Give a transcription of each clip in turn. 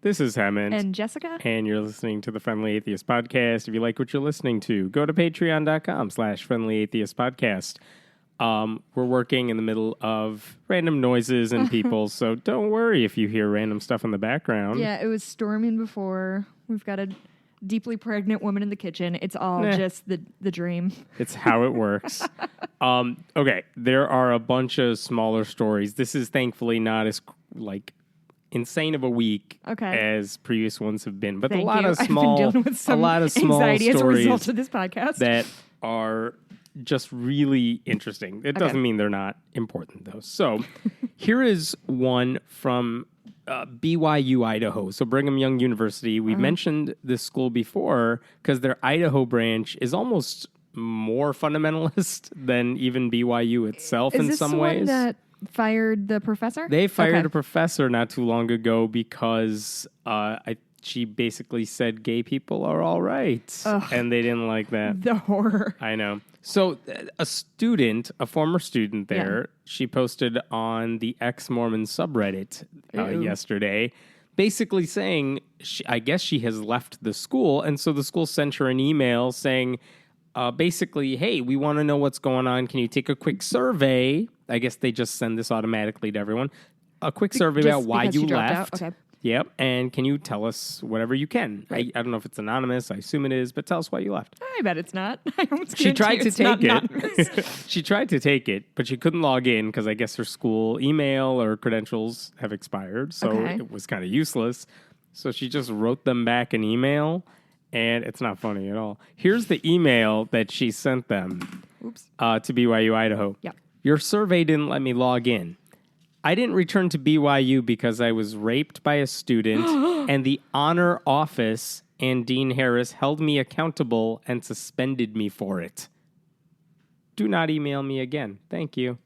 This is Hammond. And Jessica. And you're listening to the Friendly Atheist Podcast. If you like what you're listening to, go to patreon.com/Friendly Atheist Podcast. We're working in the middle of random noises and people, so don't worry if you hear random stuff in the background. Yeah, it was storming before. We've got a deeply pregnant woman in the kitchen. It's all just the dream. It's how it works. Okay, there are a bunch of smaller stories. This is thankfully not as, insane of a week as previous ones have been, but a lot of small anxiety stories as a result of this podcast that are just really interesting. It doesn't mean they're not important though. So here is one from BYU-Idaho, so Brigham Young University. We've mentioned this school before because their Idaho branch is almost more fundamentalist than even BYU itself in some ways. Is this the one that fired the professor? They fired a professor not too long ago because she basically said gay people are all right. Ugh. And they didn't like that. The horror. I know. So a former student there, she posted on the ex-Mormon subreddit yesterday, basically saying, I guess she has left the school. And so the school sent her an email saying, basically, hey, we want to know what's going on. Can you take a quick survey? I guess they just send this automatically to everyone. A quick survey about why you left. Okay. Yep. And can you tell us whatever you can? Right. I don't know if it's anonymous. I assume it is, but tell us why you left. I bet it's not. She tried to take it. She tried to take it, but she couldn't log in because I guess her school email or credentials have expired. So it was kind of useless. So she just wrote them back an email, and it's not funny at all. Here's the email that she sent them to BYU-Idaho. Yep. Your survey didn't let me log in. I didn't return to BYU because I was raped by a student and the honor office and Dean Harris held me accountable and suspended me for it. Do not email me again. Thank you.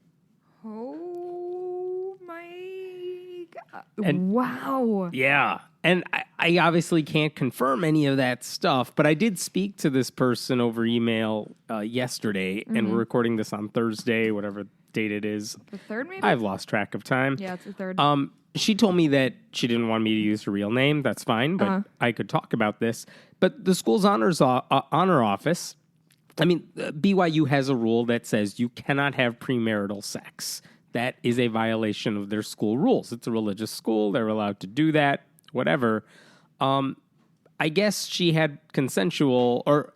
Oh my God. Wow. Yeah. And I obviously can't confirm any of that stuff, but I did speak to this person over email yesterday, and we're recording this on Thursday, whatever date it is. The third, maybe? I've lost track of time. Yeah, it's the third. She told me that she didn't want me to use her real name. That's fine, but I could talk about this. But the school's honor office, BYU has a rule that says you cannot have premarital sex. That is a violation of their school rules. It's a religious school. They're allowed to do that, whatever. I guess she had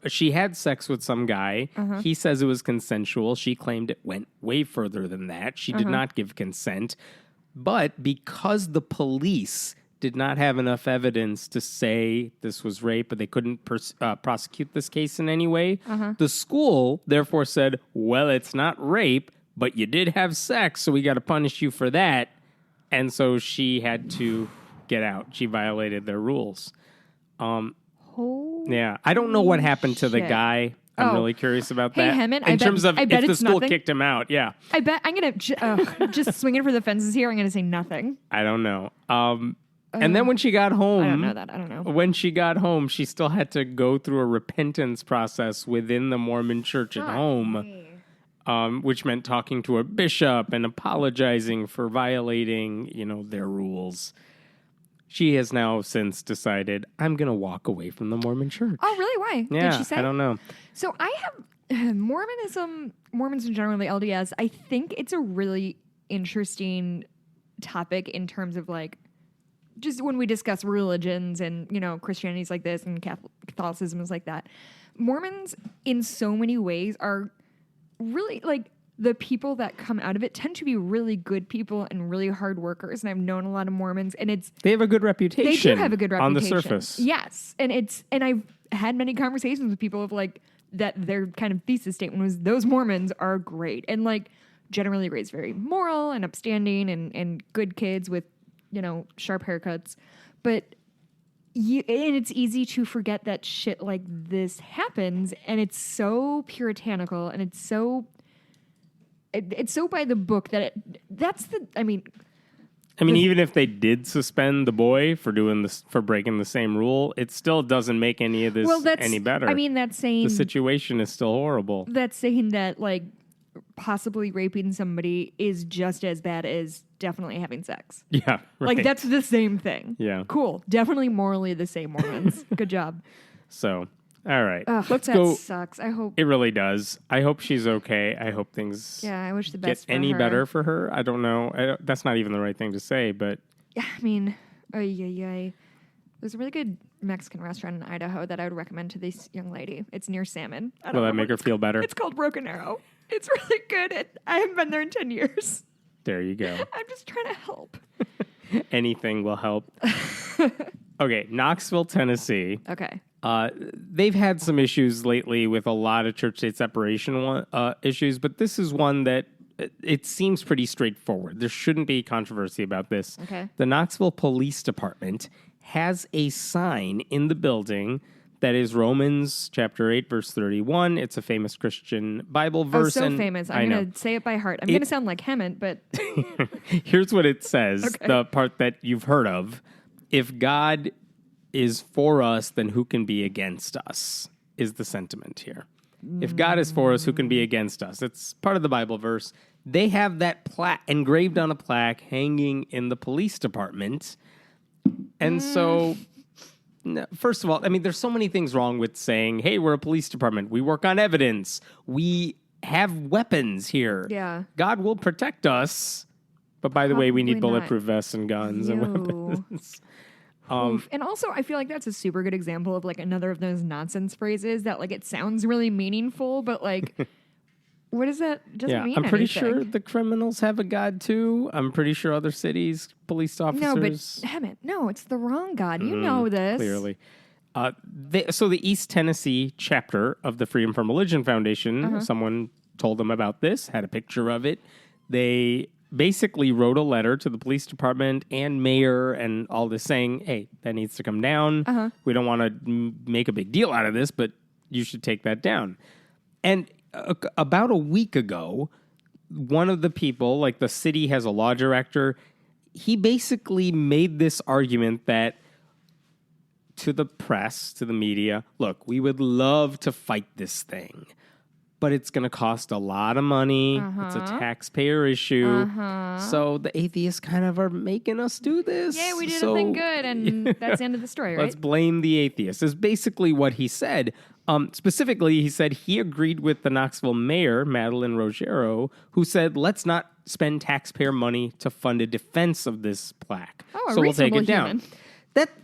she had sex with some guy. He says it was consensual. She claimed it went way further than that. She did not give consent. But because the police did not have enough evidence to say this was rape, but they couldn't prosecute this case in any way, the school therefore said, well, it's not rape, but you did have sex, so we got to punish you for that. And so she had to get out. She violated their rules. Yeah, I don't know what happened to the guy. I'm really curious about that. Hey, Hammond, in terms of I bet if the it's school nothing. kicked him out, yeah. I bet I'm going to just swing it for the fences here. I'm going to say nothing. I don't know. And then when she got home... I don't know that. I don't know. When she got home, she still had to go through a repentance process within the Mormon church at home, which meant talking to a bishop and apologizing for violating, their rules. She has now since decided, I'm going to walk away from the Mormon church. Oh, really? Why? Yeah, Did she say? I don't know. So I have Mormons in general, the LDS, I think it's a really interesting topic in terms of just when we discuss religions and, Christianity's like this and Catholicism is like that. Mormons in so many ways are really the people that come out of it tend to be really good people and really hard workers. And I've known a lot of Mormons, and they have a good reputation. They do have a good reputation on the surface. Yes, and I've had many conversations with people of that. Their kind of thesis statement was those Mormons are great and generally raised very moral and upstanding and good kids with sharp haircuts, but. And it's easy to forget that shit like this happens, and it's so puritanical, and it's so by the book that even if they did suspend the boy for breaking the same rule, it still doesn't make any of this any better. That's saying the situation is still horrible. That's saying that possibly raping somebody is just as bad as definitely having sex. Yeah, right. Like, that's the same thing. Yeah. Cool. Definitely morally the same, Mormons. Good job. So, all right. Ugh, Let's that go. sucks. I hope. It really does. I hope she's okay. I hope things Yeah, I wish the get best for any her. better for her. I don't know. That's not even the right thing to say, but Yeah, I mean, there's a really good Mexican restaurant in Idaho that I would recommend to this young lady. It's near Salmon. will that make her feel better? It's called Broken Arrow. It's really good. I haven't been there in 10 years. There you go. I'm just trying to help. Anything will help. Okay, Knoxville, Tennessee. Okay. They've had some issues lately with a lot of church-state separation issues, but this is one that it seems pretty straightforward. There shouldn't be controversy about this. Okay. The Knoxville Police Department has a sign in the building that is Romans chapter 8, verse 31. It's a famous Christian Bible verse. Oh, so famous. I'm going to say it by heart. I'm going to sound like Hemmant, but... Here's what it says, Okay. the part that you've heard of. If God is for us, then who can be against us, is the sentiment here. If God is for us, who can be against us? It's part of the Bible verse. They have that plaque engraved on a plaque hanging in the police department. And so, first of all, I mean, there's so many things wrong with saying, hey, we're a police department. We work on evidence. We have weapons here. Yeah. God will protect us. But by the way, we need Probably not. bulletproof vests and guns and weapons. Oof. And also, I feel like that's a super good example of like another of those nonsense phrases that like it sounds really meaningful, but like, what does that? Doesn't mean I'm pretty anything. sure the criminals have a god too. I'm pretty sure other cities, police officers. No, but Hemmant, no, it's the wrong God. You know this Clearly. So the East Tennessee chapter of the Freedom from Religion Foundation, someone told them about this, had a picture of it. They basically wrote a letter to the police department and mayor and all this saying, hey, that needs to come down. We don't want to make a big deal out of this, but you should take that down. And about a week ago, one of the people, like the city has a law director, he basically made this argument that to the press, to the media, look, we would love to fight this thing, but it's going to cost a lot of money. It's a taxpayer issue. So the atheists kind of are making us do this. Yeah, we did a thing good, and that's the end of the story, right? Let's blame the atheists, is basically what he said. Specifically, he said he agreed with the Knoxville mayor, Madeline Rogero, who said, let's not spend taxpayer money to fund a defense of this plaque. Oh, a so we'll take it reasonable down. human.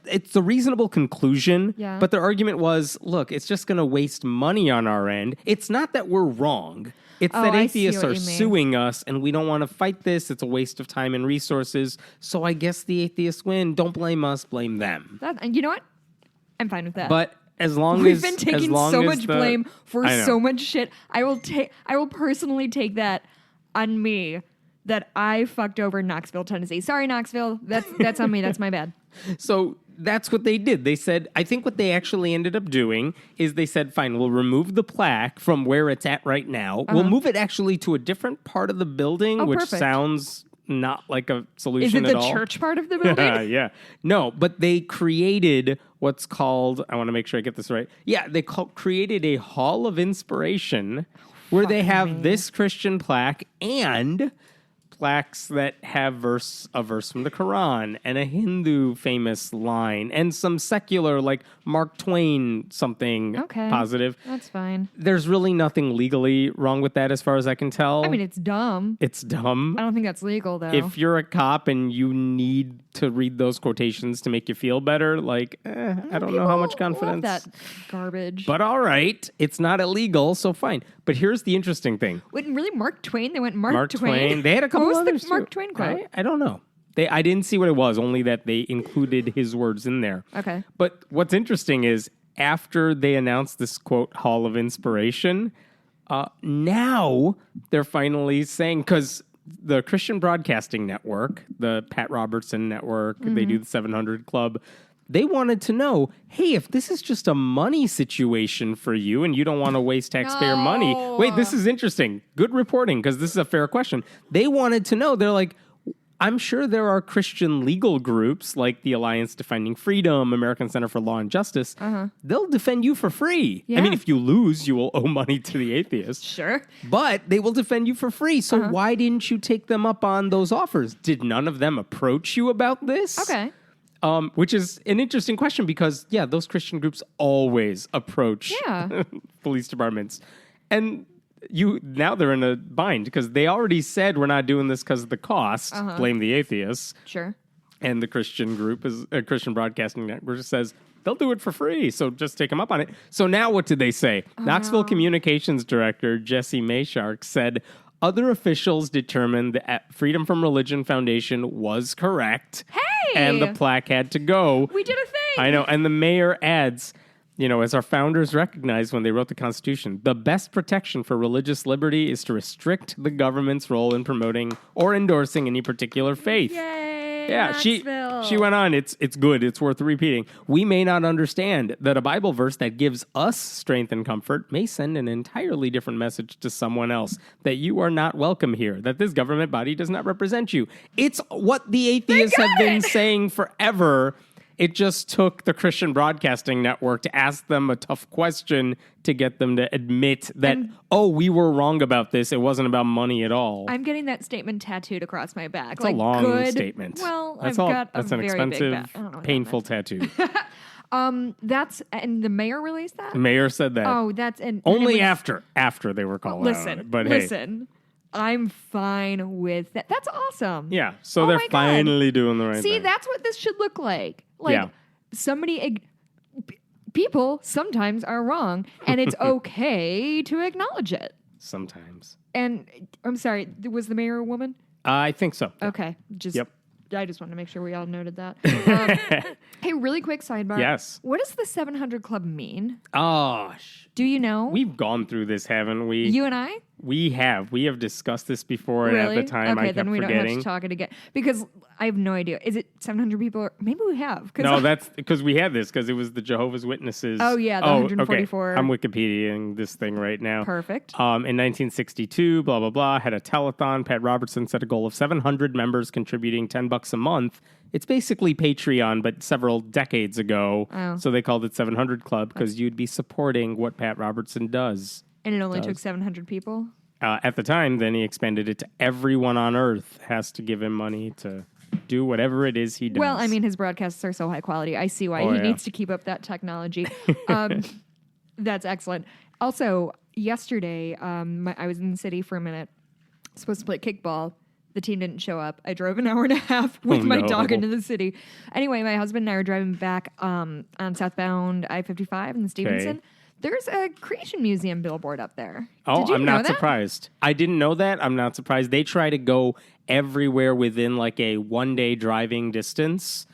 It's a reasonable conclusion, Yeah. but their argument was, look, it's just going to waste money on our end. It's not that we're wrong. It's that I see atheists what are you mean. suing us, and we don't want to fight this. It's a waste of time and resources. So I guess the atheists win. Don't blame us, blame them. You know what? I'm fine with that. But as long We've as been as taking long so as much the- blame for I know. so much shit. I will personally take that on me that I fucked over Knoxville, Tennessee. Sorry, Knoxville. That's on me. That's my bad. So that's what they did. They said, I think what they actually ended up doing is they said, fine, we'll remove the plaque from where it's at right now. We'll move it actually to a different part of the building, which perfect. sounds not like a solution Is it at the all. church part of the building? Yeah. No, but they created what's called, I want to make sure I get this right. Yeah, they created a hall of inspiration where they have this Christian plaque and plaques that have a verse from the Quran and a Hindu famous line and some secular, like Mark Twain something Okay. positive. That's fine. There's really nothing legally wrong with that as far as I can tell. I mean, it's dumb. It's dumb. I don't think that's legal, though. If you're a cop and you need to read those quotations to make you feel better, like, I don't know how much People confidence. love that garbage. But all right, it's not illegal, so fine. But here's the interesting thing. Wait, really? Mark Twain? They went Mark, Mark Twain. They had a couple What was others the Mark too. Twain quote? I don't know. I didn't see what it was, only that they included his words in there. Okay. But what's interesting is after they announced this, quote, Hall of Inspiration, now they're finally saying, because the Christian Broadcasting Network, the Pat Robertson Network, they do the 700 Club, they wanted to know, hey, if this is just a money situation for you and you don't want to waste taxpayer money. Wait, this is interesting. Good reporting, because this is a fair question. They wanted to know, they're like, I'm sure there are Christian legal groups like the Alliance Defending Freedom, American Center for Law and Justice. They'll defend you for free. Yeah. I mean, if you lose, you will owe money to the atheist. Sure. But they will defend you for free. So why didn't you take them up on those offers? Did none of them approach you about this? Okay. Which is an interesting question because, those Christian groups always approach police departments. And now they're in a bind because they already said we're not doing this because of the cost. Blame the atheists. Sure. And the Christian group is a Christian Broadcasting Network just says they'll do it for free. So just take them up on it. So now what did they say? Knoxville Communications Director Jesse Mayshark said other officials determined the Freedom from Religion Foundation was correct. Hey! And the plaque had to go. We did a thing. I know. And the mayor adds, as our founders recognized when they wrote the Constitution, the best protection for religious liberty is to restrict the government's role in promoting or endorsing any particular faith. Yay! Yeah, she went on. It's good. It's worth repeating. We may not understand that a Bible verse that gives us strength and comfort may send an entirely different message to someone else, that you are not welcome here, that this government body does not represent you. It's what the atheists have been saying forever. It just took the Christian Broadcasting Network to ask them a tough question to get them to admit that, we were wrong about this. It wasn't about money at all. I'm getting that statement tattooed across my back. It's a long statement. Well, that's that's an expensive, painful tattoo. And the mayor released that? The mayor said that. Oh, only after they were called out. But listen. I'm fine with that. That's awesome. Yeah, so they're finally doing the right thing. See, that's what this should look like. People sometimes are wrong, and it's okay to acknowledge it. Sometimes. And I'm sorry, was the mayor a woman? I think so. Okay. I just wanted to make sure we all noted that. Hey, really quick sidebar. Yes. What does the 700 Club mean? Do you know? We've gone through this, haven't we? You and I? We have. We have discussed this before, really? and at the time I kept then we forgetting. Don't have to talk it again. Because I have no idea. Is it 700 people? Maybe we have. No, that's because we had this, because it was the Jehovah's Witnesses. Oh, yeah, the 144. Okay. I'm Wikipediaing this thing right now. Perfect. In 1962, blah, blah, blah, had a telethon. Pat Robertson set a goal of 700 members contributing $10 a month. It's basically Patreon, but several decades ago. Oh. So they called it 700 Club, because you'd be supporting what Pat Robertson does. And it only took 700 people? At the time, then he expanded it to everyone on Earth has to give him money to do whatever it is he does. Well, I mean, his broadcasts are so high quality. I see why he needs to keep up that technology. That's excellent. Also, yesterday, I was in the city for a minute, supposed to play kickball. The team didn't show up. I drove an hour and a half with my dog into the city. Anyway, my husband and I were driving back on southbound I-55 in Stevenson. Okay. There's a Creation Museum billboard up there. Oh, I'm not surprised. I didn't know that. I'm not surprised. They try to go everywhere within like a one-day driving distance.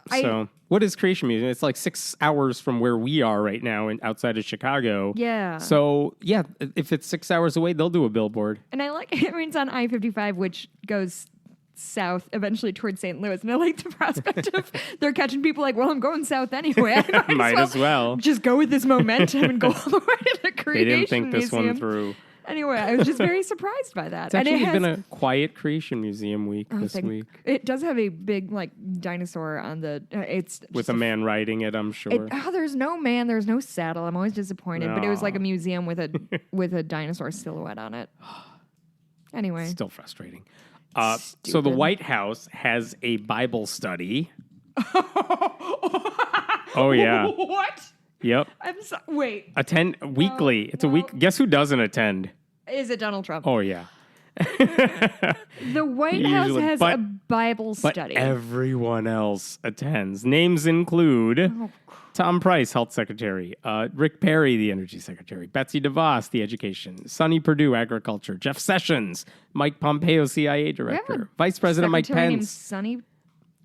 So, what is Creation Museum? It's like 6 hours from where we are right now outside of Chicago. Yeah. So, yeah, if it's 6 hours away, they'll do a billboard. And I like it. I mean, it's on I-55, which goes south eventually towards St. Louis, and I like the prospect of they're catching people like, well, I'm going south anyway. I might as well just go with this momentum and go all the way to the Creation They didn't think this Museum. one through. Anyway, I was just very surprised by that. It's actually been a quiet Creation Museum week this week. It does have a big dinosaur on the. It's with a man riding it, I'm sure. There's no man. There's no saddle. I'm always disappointed, but it was like a museum with a dinosaur silhouette on it. Anyway, still frustrating. So the White House has a Bible study. Oh, yeah. What? Yep. Wait. Attend weekly. It's a week. Guess who doesn't attend? Is it Donald Trump? Oh, yeah. The White House has a Bible study. But everyone else attends. Names include Tom Price, Health Secretary, Rick Perry, the Energy Secretary, Betsy DeVos, the Education, Sonny Perdue, Agriculture, Jeff Sessions, Mike Pompeo, CIA Director, Vice President Mike Pence.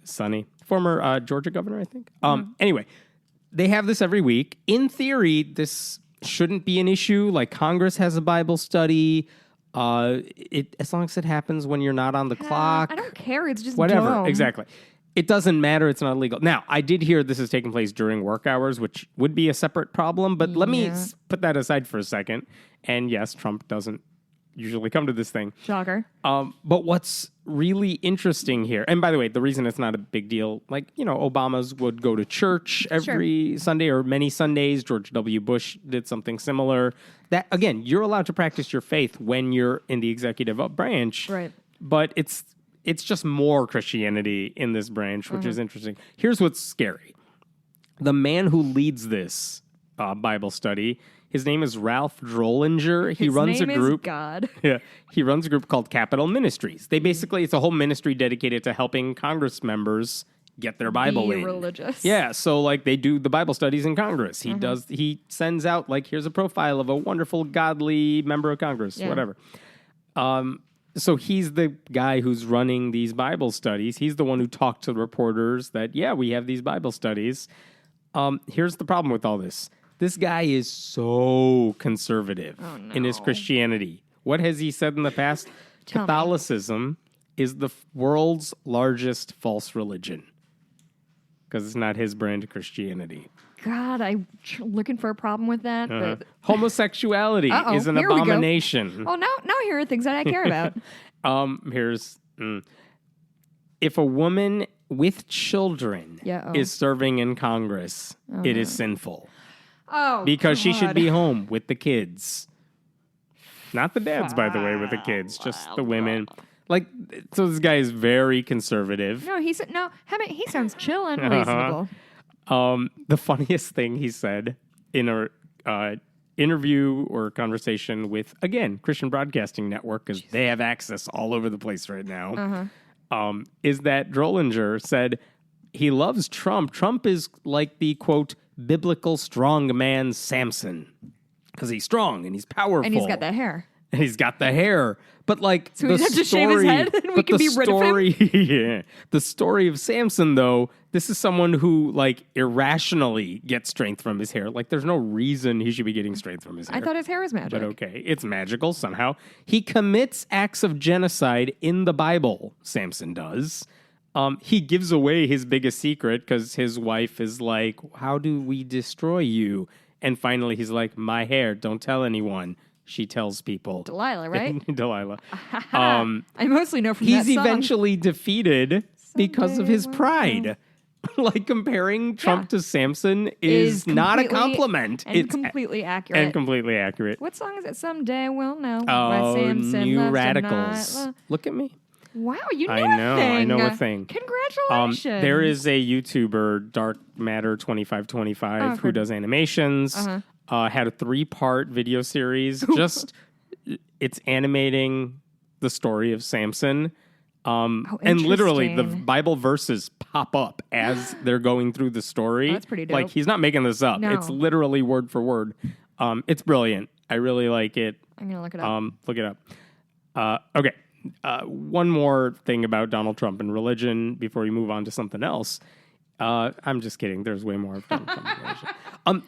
Sonny. Former Georgia governor, I think. Anyway, they have this every week. In theory, this shouldn't be an issue. Like, Congress has a Bible study. As long as it happens when you're not on the clock. I don't care. It's just whatever. dumb. Exactly. It doesn't matter. It's not illegal. Now, I did hear this is taking place during work hours, which would be a separate problem. But let me put that aside for a second. And yes, Trump doesn't usually come to this thing. Shocker. But what's really interesting here, and by the way, the reason it's not a big deal, like, Obamas would go to church every Sunday or many Sundays. George W. Bush did something similar. That, again, you're allowed to practice your faith when you're in the executive branch. Right. But it's just more Christianity in this branch, which is interesting. Here's what's scary. The man who leads this Bible study, his name is Ralph Drollinger. He runs a group. God. Yeah, he runs a group called Capital Ministries. It's a whole ministry dedicated to helping Congress members get their Bible in. Religious. Yeah, so like they do the Bible studies in Congress. He sends out like, here's a profile of a wonderful, godly member of Congress, whatever. So he's the guy who's running these Bible studies. He's the one who talked to the reporters that, we have these Bible studies. Here's the problem with all this. This guy is so conservative in his Christianity. What has he said in the past? Catholicism is the world's largest false religion because it's not his brand of Christianity. God, I'm looking for a problem with that. But... Homosexuality is an abomination. Oh, now here are things that I care about. If a woman with children is serving in Congress, it is sinful. Oh, because she should be home with the kids. Not the dads, by the way, with the kids, just the women. Like, so this guy is very conservative. No, he sounds chill and reasonable. The funniest thing he said in a interview or conversation with, again, Christian Broadcasting Network, because they have access all over the place right now, is that Drollinger said he loves Trump. Trump is like the, quote, biblical strong man Samson, because he's strong and he's powerful. And he's got the hair. But like, so he'd have to shave his head and we can be rid of him? The story of Samson, though, this is someone who like irrationally gets strength from his hair. Like, there's no reason he should be getting strength from his hair. I thought his hair was magic. But okay, it's magical somehow. He commits acts of genocide in the Bible, Samson does. He gives away his biggest secret because his wife is like, how do we destroy you? And finally he's like, my hair, don't tell anyone. She tells people. Delilah, right? Delilah. I mostly know from that song. He's eventually defeated because of his pride. Like, comparing Trump to Samson is not a compliment. It's completely accurate. And completely accurate. What song is it? Someday We'll Know. Samson New Radicals. Look at me. Wow, you know a thing. I know a thing. Congratulations. There is a YouTuber, Dark Matter 2525, who does animations. Had a 3-part video series. It's animating the story of Samson. And literally the Bible verses pop up as they're going through the story. Oh, that's pretty dope. Like, he's not making this up. No. It's literally word for word. It's brilliant. I really like it. I'm going to look it up. Look it up. Okay. One more thing about Donald Trump and religion before we move on to something else. I'm just kidding. There's way more of Donald Trump and religion.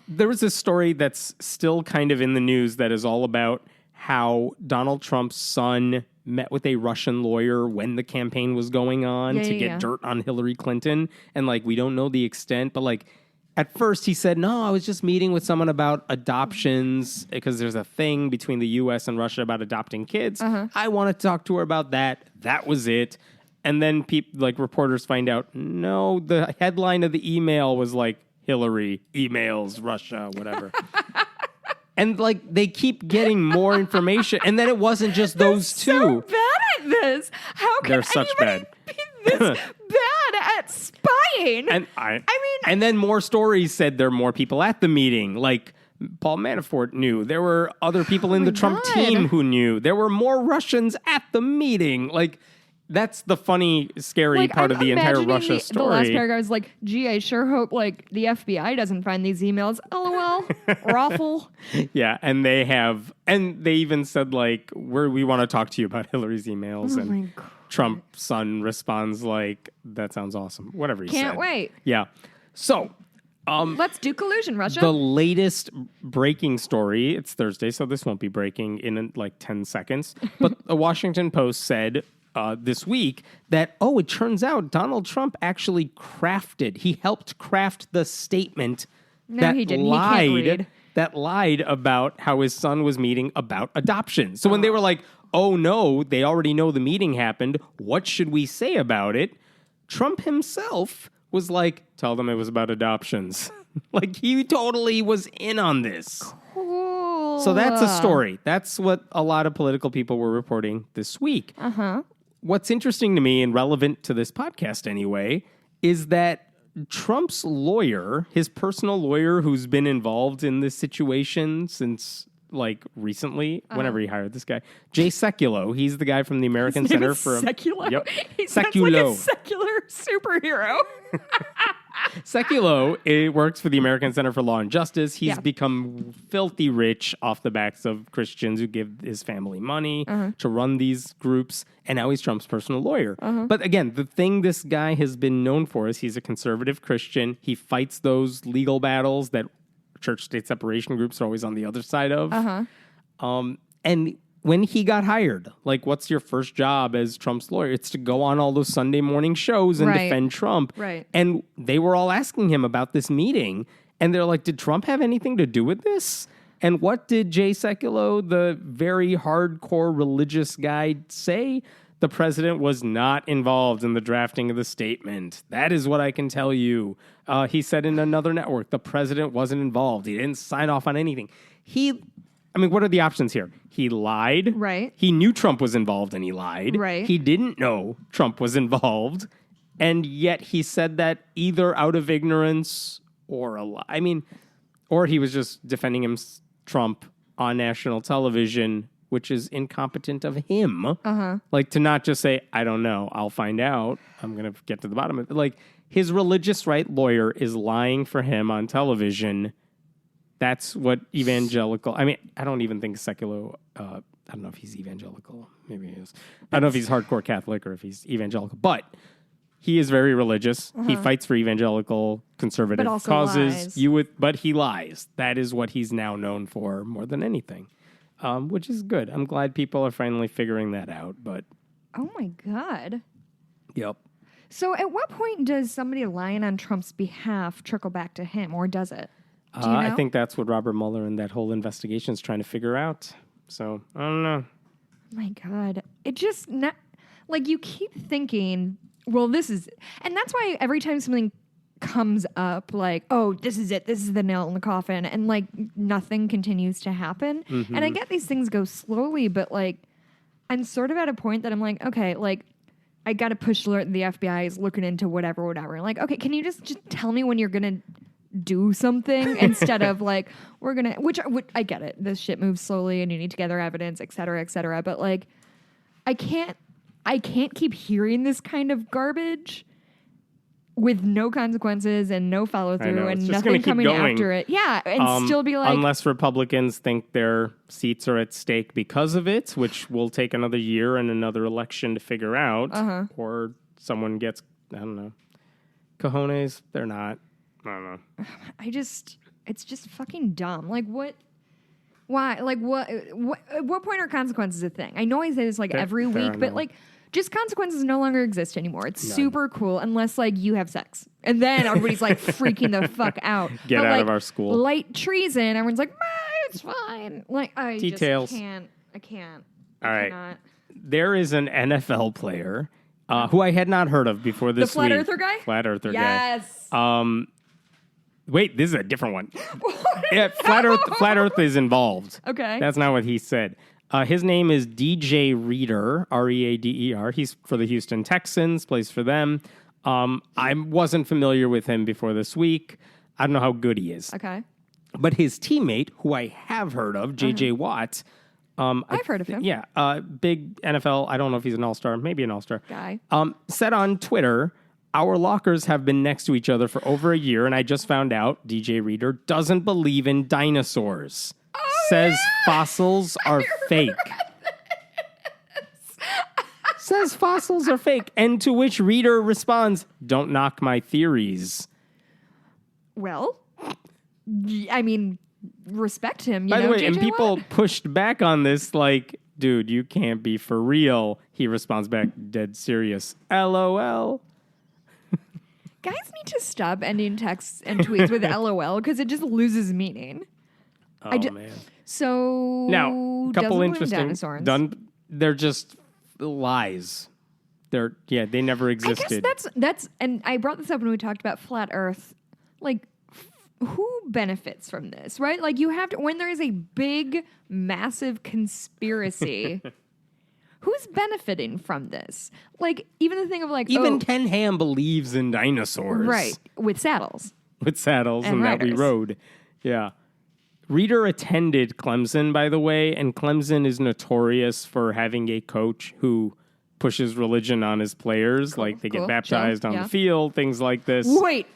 There was this story that's still kind of in the news that is all about how Donald Trump's son met with a Russian lawyer when the campaign was going on to get dirt on Hillary Clinton. And like, we don't know the extent, but like, at first he said, no, I was just meeting with someone about adoptions because there's a thing between the U.S. and Russia about adopting kids. I want to talk to her about that. That was it. And then reporters find out, no, the headline of the email was like, Hillary emails Russia, whatever. And like, they keep getting more information. And then it wasn't just those two. So bad at this. How can They're such anybody be this bad at spying? And and then more stories said there are more people at the meeting. Like, Paul Manafort knew. There were other people in the Trump team who knew. There were more Russians at the meeting. Like, that's the funny, scary part of the entire Russia story. The last paragraph is like, gee, I sure hope the FBI doesn't find these emails. LOL. Raffle. Yeah, and they even said we want to talk to you about Hillary's emails. And Trump's son responds like, that sounds awesome. Whatever he said. Can't wait. Yeah. So, let's do collusion, Russia. The latest breaking story, it's Thursday, so this won't be breaking in 10 seconds. But the Washington Post said this week that, it turns out Donald Trump actually helped craft the statement that he didn't. lied. He can't read. that lied about how his son was meeting about adoption. So when they were like, oh no, they already know the meeting happened, what should we say about it? Trump himself was like, tell them it was about adoptions. Like, he totally was in on this. Cool. So that's a story. That's what a lot of political people were reporting this week. What's interesting to me and relevant to this podcast anyway is that Trump's lawyer, his personal lawyer who's been involved in this situation since like recently, whenever he hired this guy, Jay Sekulow, he's the guy from the American Center for Sekulow. Yep. He sounds like a secular superhero. Sekulow works for the American Center for Law and Justice. He's become filthy rich off the backs of Christians who give his family money to run these groups, and now he's Trump's personal lawyer. But again, the thing this guy has been known for is he's a conservative Christian. He fights those legal battles that church-state separation groups are always on the other side of. And when he got hired, like, what's your first job as Trump's lawyer? It's to go on all those Sunday morning shows and defend Trump. And they were all asking him about this meeting. And they're like, did Trump have anything to do with this? And what did Jay Sekulow, the very hardcore religious guy, say? The president was not involved in the drafting of the statement. That is what I can tell you. He said in another network, the president wasn't involved. He didn't sign off on anything. What are the options here? He lied. He knew Trump was involved and he lied. He didn't know Trump was involved. And yet he said that either out of ignorance or a lie. Or he was just defending Trump on national television, which is incompetent of him. Like, to not just say, I don't know, I'll find out. I'm going to get to the bottom of it. Like, his religious right lawyer is lying for him on television. That's what evangelical... I don't even think Sekulow... I don't know if he's evangelical. Maybe he is. I don't know if he's hardcore Catholic or if he's evangelical. But he is very religious. He fights for evangelical conservative causes. Lies. But he lies. That is what he's now known for more than anything. Which is good. I'm glad people are finally figuring that out. But oh my God. Yep. So at what point does somebody lying on Trump's behalf trickle back to him, or does it? Do you know? I think that's what Robert Mueller and that whole investigation is trying to figure out. So I don't know. My God. It just like, you keep thinking, well, this is, and that's why every time something comes up, like, oh, this is it, this is the nail in the coffin, and like nothing continues to happen. And I get these things go slowly, but like, I'm sort of at a point that I'm like, okay, like, I got to push alert. The FBI is looking into whatever. Like, okay, can you just tell me when you're gonna do something instead of like, we're gonna, which I get it. This shit moves slowly, and you need to gather evidence, et cetera, et cetera. But like, I can't keep hearing this kind of garbage with no consequences and no follow through and nothing coming after it. Yeah, and still be like... Unless Republicans think their seats are at stake because of it, which will take another year and another election to figure out, or someone gets, I don't know, cojones, they're not. I don't know. It's just fucking dumb. Like, what... Why? Like, at what point are consequences a thing? I know I say this like every week, but like... Just consequences no longer exist anymore. It's super cool unless, like, you have sex. And then everybody's, like, freaking the fuck out. Get out of our school. Light treason. Everyone's like, it's fine. Like, I Details. Just can't. I can't. All right. Cannot. There is an NFL player who I had not heard of before this week. The Flat Earther guy? Flat Earther guy. Yes. Wait, this is a different one. Yeah, Flat Earth is involved. Okay. That's not what he said. His name is DJ Reader, Reader. He's for the Houston Texans, plays for them. I wasn't familiar with him before this week. I don't know how good he is. Okay. But his teammate, who I have heard of, JJ Watt. I've heard of him. Yeah. Big NFL, I don't know if he's an all-star, maybe an all-star. Guy. Said on Twitter, our lockers have been next to each other for over a year, and I just found out DJ Reader doesn't believe in dinosaurs. Says fossils are fake. Says fossils are fake. And to which Reader responds, don't knock my theories. Well, I mean, respect him. By the way, JJ and people Watt? pushed back on this like, dude, you can't be for real. He responds back, dead serious. LOL. Guys need to stop ending texts and tweets with LOL because it just loses meaning. Man. So Now, a couple doesn't believe in interesting dinosaurs. They're just lies. They never existed. I guess that's and I brought this up when we talked about flat Earth. Like, who benefits from this, right? Like, you have to when there is a big, massive conspiracy. Who's benefiting from this? Like, even the thing of like, even Ken Ham believes in dinosaurs, right, with saddles, and that we rode. Yeah. Reader attended Clemson, by the way, and Clemson is notorious for having a coach who pushes religion on his players. Like, they get baptized on the field, things like this. Wait.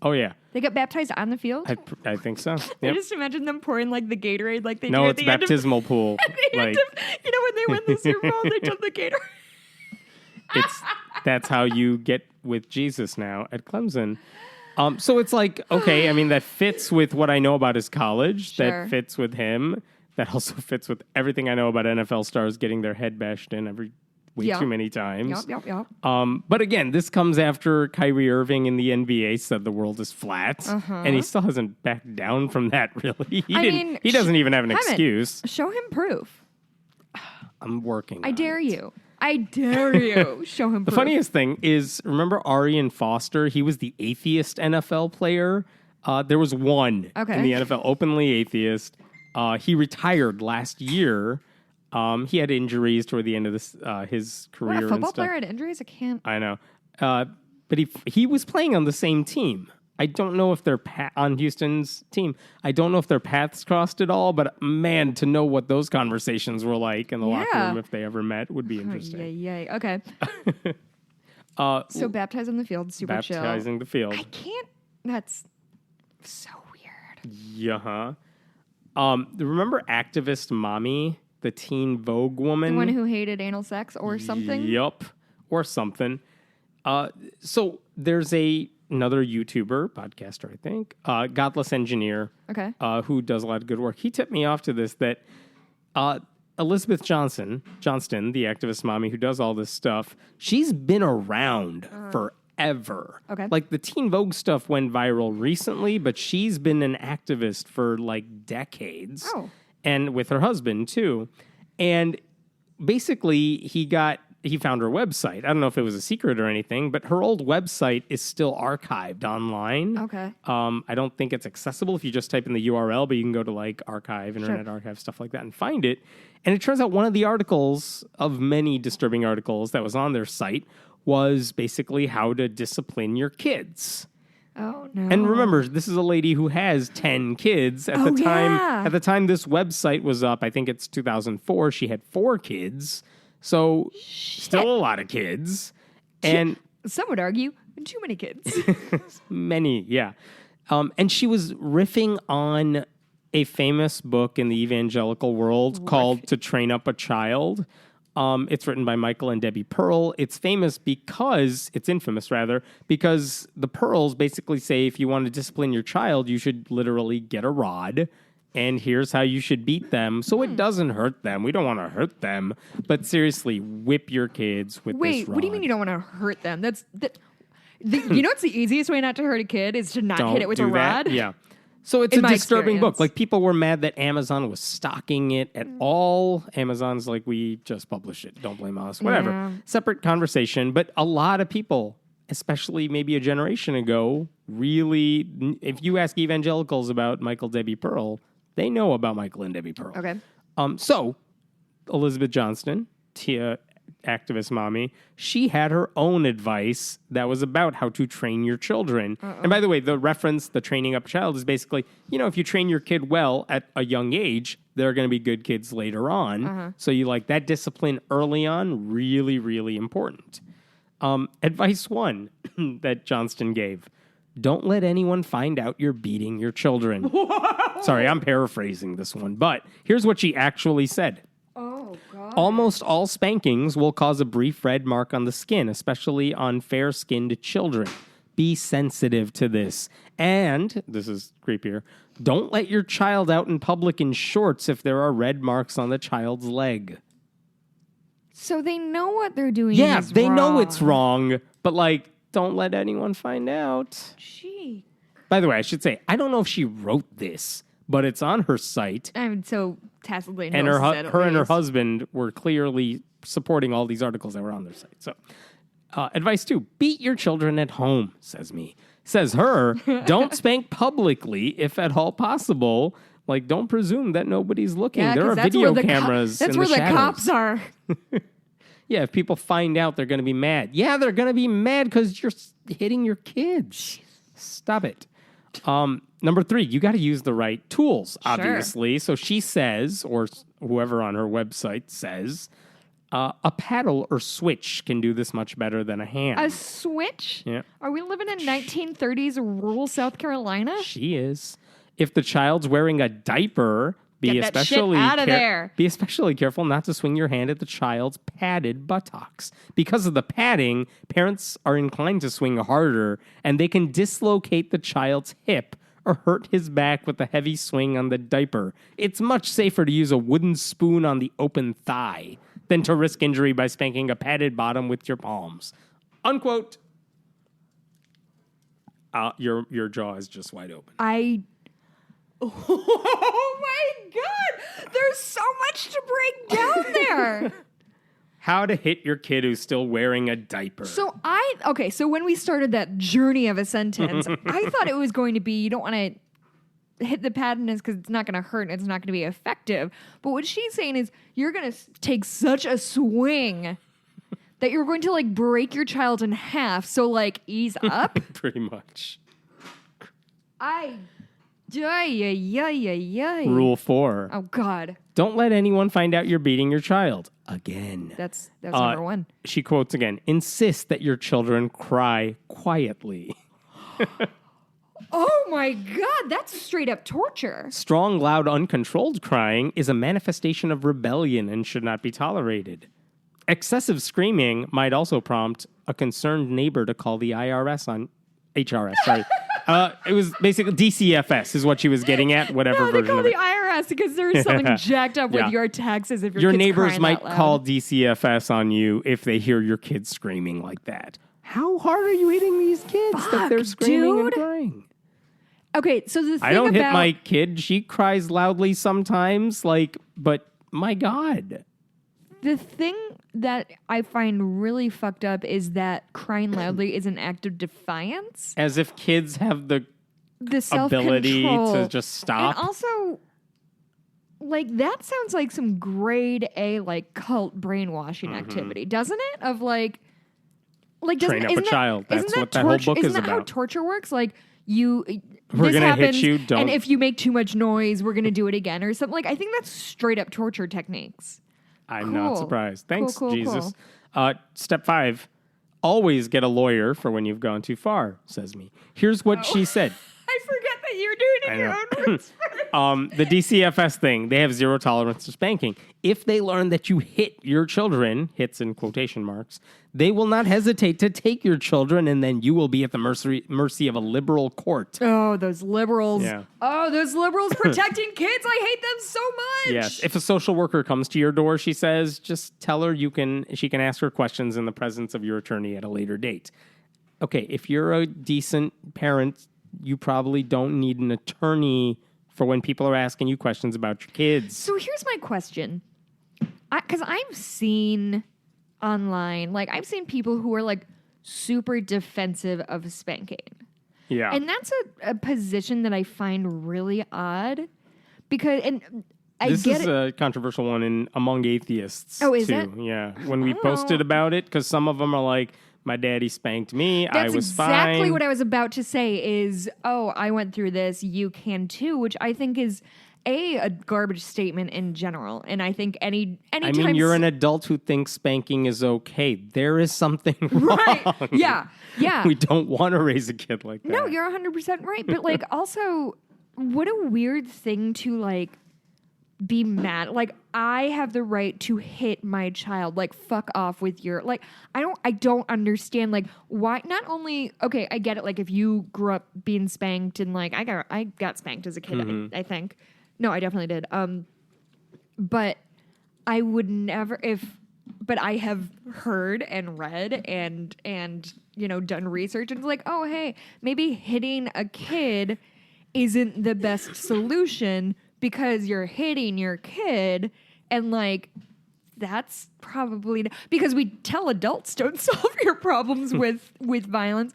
Oh, yeah. They got baptized on the field? I think so. Yep. I just imagine them pouring, like, the Gatorade like they do No, at it's the end of... baptismal pool. Like, when they win the Super Bowl, they took the Gatorade. That's how you get with Jesus now at Clemson. So it's like, okay, I mean, that fits with what I know about his college. Sure. That fits with him. That also fits with everything I know about NFL stars getting their head bashed in way too many times. Yep. But again, this comes after Kyrie Irving in the NBA said the world is flat, and he still hasn't backed down from that, really. He doesn't even have an excuse. Show him proof. I'm working I dare you. Show him proof. The funniest thing is, remember Arian Foster? He was the atheist NFL player. There was one in the NFL, openly atheist. He retired last year. He had injuries toward the end of his career. What, a football and stuff. player had injuries? I know. But he was playing on the same team. I don't know if they're on Houston's team. I don't know if their paths crossed at all, but man, to know what those conversations were like in the locker room if they ever met would be interesting. Yay. Okay. So baptized on the field, super chill. Baptizing the field. I can't. That's so weird. Yeah. Remember activist Mommy, the teen Vogue woman? The one who hated anal sex or something? Yup. Or something. So there's another YouTuber, podcaster, I think, Godless Engineer, who does a lot of good work. He tipped me off to this, that Elizabeth Johnston, the activist mommy who does all this stuff, she's been around forever. Okay. Like, the Teen Vogue stuff went viral recently, but she's been an activist for, like, decades. Oh. And with her husband, too. And basically, he found her website. I don't know if it was a secret or anything, but her old website is still archived online. Okay. I don't think it's accessible if you just type in the URL, but you can go to like Archive, Internet Archive, stuff like that, and find it. And it turns out one of the articles, of many disturbing articles that was on their site, was basically how to discipline your kids. Oh no! And remember, this is a lady who has 10 kids at the time. Yeah. At the time this website was up, I think it's 2004. She had 4 kids. So, still a lot of kids. And some would argue too many kids. many, yeah. And she was riffing on a famous book in the evangelical world called To Train Up a Child. It's written by Michael and Debbie Pearl. It's infamous because the Pearls basically say if you want to discipline your child, you should literally get a rod. And here's how you should beat them so it doesn't hurt them. We don't want to hurt them. But seriously, whip your kids with this rod. Wait, what do you mean you don't want to hurt them? You know what's the easiest way not to hurt a kid is to not hit it with a rod? Yeah. So it's a disturbing book. Like, people were mad that Amazon was stocking it at all. Amazon's like, we just published it. Don't blame us. Whatever. Yeah. Separate conversation. But a lot of people, especially maybe a generation ago, really, if you ask evangelicals about Michael Debbie Pearl, they know about Michael and Debbie Pearl. Okay. So, Elizabeth Johnston, activist mommy, she had her own advice that was about how to train your children. And by the way, the training up a child is basically, if you train your kid well at a young age, they're going to be good kids later on. So you like that discipline early on, really, really important. Advice 1 that Johnston gave: don't let anyone find out you're beating your children. Sorry, I'm paraphrasing this one, but here's what she actually said. Oh, God. Almost all spankings will cause a brief red mark on the skin, especially on fair-skinned children. Be sensitive to this. And, this is creepier, don't let your child out in public in shorts if there are red marks on the child's leg. So they know what they're doing is they wrong. know it's wrong, but don't let anyone find out. Gee. By the way, I should say, I don't know if she wrote this, but it's on her site. I'm so tacitly And her and her husband were clearly supporting all these articles that were on their site. So, advice 2, beat your children at home, says me. Says her, don't spank publicly if at all possible. Like, don't presume that nobody's looking. Yeah, there are video cameras that's in where the the cops are. Yeah, if people find out, they're going to be mad. Yeah, they're going to be mad because you're hitting your kids. Stop it. Number 3, you got to use the right tools, obviously. So she says, or whoever on her website says, a paddle or switch can do this much better than a hand. A switch? Yeah. Are we living in 1930s rural South Carolina? She is. If the child's wearing a diaper, be Get that shit out of there. Be especially careful not to swing your hand at the child's padded buttocks. Because of the padding, parents are inclined to swing harder, and they can dislocate the child's hip or hurt his back with a heavy swing on the diaper. It's much safer to use a wooden spoon on the open thigh than to risk injury by spanking a padded bottom with your palms. Unquote. Your jaw is just wide open. Oh my God! There's so much to break down there. How to hit your kid who's still wearing a diaper. So when we started that journey of a sentence, I thought it was going to be, you don't want to hit the paddedness because it's not going to hurt and it's not going to be effective. But what she's saying is you're going to take such a swing that you're going to like break your child in half. So like ease up. Pretty much. Rule 4. Oh God. Don't let anyone find out you're beating your child. Again. That's number 1. She quotes again. Insist that your children cry quietly. Oh my God, that's straight up torture. Strong, loud, uncontrolled crying is a manifestation of rebellion and should not be tolerated. Excessive screaming might also prompt a concerned neighbor to call the HRS, sorry. It was basically DCFS is what she was getting at, whatever No, they version call of the it. IRS because there's something jacked up with your taxes if your kid's neighbors crying might out loud. call DCFS on you if they hear your kids screaming like that. How hard are you hitting these kids that they're screaming and crying? Okay, so the thing I don't hit my kid. She cries loudly sometimes, but my God. The thing that I find really fucked up is that crying loudly is an act of defiance. As if kids have the ability to just stop. And also, like, that sounds like some grade A, like, cult brainwashing activity, doesn't it? Of, like train up a child. That's what that whole book is about. Isn't that how torture works? Like, we're going to hit you, and if you make too much noise, we're going to do it again or something. Like, I think that's straight up torture techniques. I'm not surprised. Thanks, cool, Jesus. Step 5, always get a lawyer for when you've gone too far, says me. Here's what she said. I forget that you're doing it in your own words. The DCFS thing, they have zero tolerance to spanking. If they learn that you hit your children, hits in quotation marks, they will not hesitate to take your children, and then you will be at the mercy of a liberal court. Oh, those liberals. Yeah. Oh, those liberals protecting kids. I hate them so much. Yes. If a social worker comes to your door, she says, just tell her she can ask her questions in the presence of your attorney at a later date. Okay, if you're a decent parent, you probably don't need an attorney for when people are asking you questions about your kids. So here's my question. Because I've seen online, like, I've seen people who are, like, super defensive of spanking. Yeah. And that's a position that I find really odd. Because, and I this get is a controversial one among atheists, Oh, is too. it? Yeah. When we posted about it, because some of them are like, my daddy spanked me. I was fine. That's exactly what I was about to say is, oh, I went through this. You can too, which I think is a garbage statement in general. And I think any time you're an adult who thinks spanking is okay. There is something wrong. Right. Yeah. Yeah. We don't want to raise a kid like that. No, you're 100% right. But like also, what a weird thing to like be mad. Like, I have the right to hit my child. Like, fuck off with your, like, I don't understand, like, why, not only, okay, I get it, like, if you grew up being spanked and, like, I got spanked as a kid, I think. No, I definitely did. But I would never, but I have heard and read and, you know, done research and it's like, oh, hey, maybe hitting a kid isn't the best solution because you're hitting your kid, and like that's probably because we tell adults don't solve your problems with violence.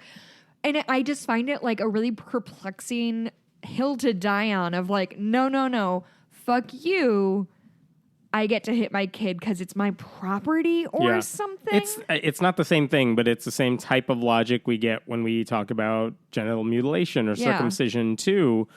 And I just find it like a really perplexing hill to die on of like, no, fuck you. I get to hit my kid because it's my property or something. It's not the same thing, but it's the same type of logic we get when we talk about genital mutilation or circumcision too,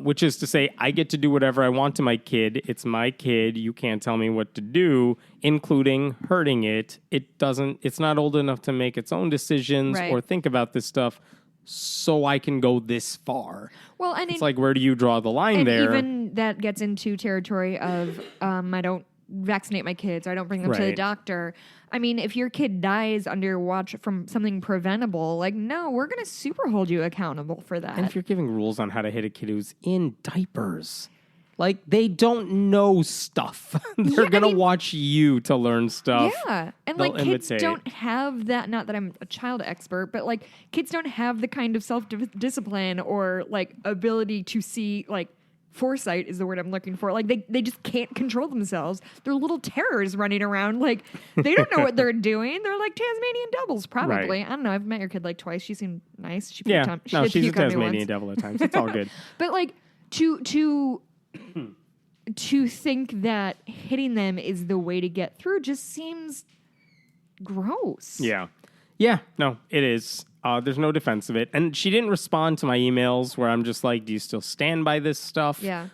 which is to say I get to do whatever I want to my kid. It's my kid. You can't tell me what to do, including hurting it. It's not old enough to make its own decisions or think about this stuff. So I can go this far. Well, and it's like, where do you draw the line there? Even that gets into territory of I don't vaccinate my kids, or I don't bring them to the doctor. I mean, if your kid dies under your watch from something preventable, like, no, we're going to super hold you accountable for that. And if you're giving rules on how to hit a kid who's in diapers, like, they don't know stuff. They're going to watch you to learn stuff. Yeah. And they'll kids don't have that, not that I'm a child expert, but like kids don't have the kind of self-discipline or like ability to see, like, foresight is the word I'm looking for. Like they just can't control themselves. They're little terrors running around. Like they don't know what they're doing. They're like Tasmanian devils, probably. Right. I don't know. I've met your kid like twice. She seemed nice. She's a Tasmanian devil at times. It's all good. But like to think that hitting them is the way to get through just seems gross. Yeah. Yeah, no, it is. There's no defense of it. And she didn't respond to my emails where I'm just like, do you still stand by this stuff? Yeah.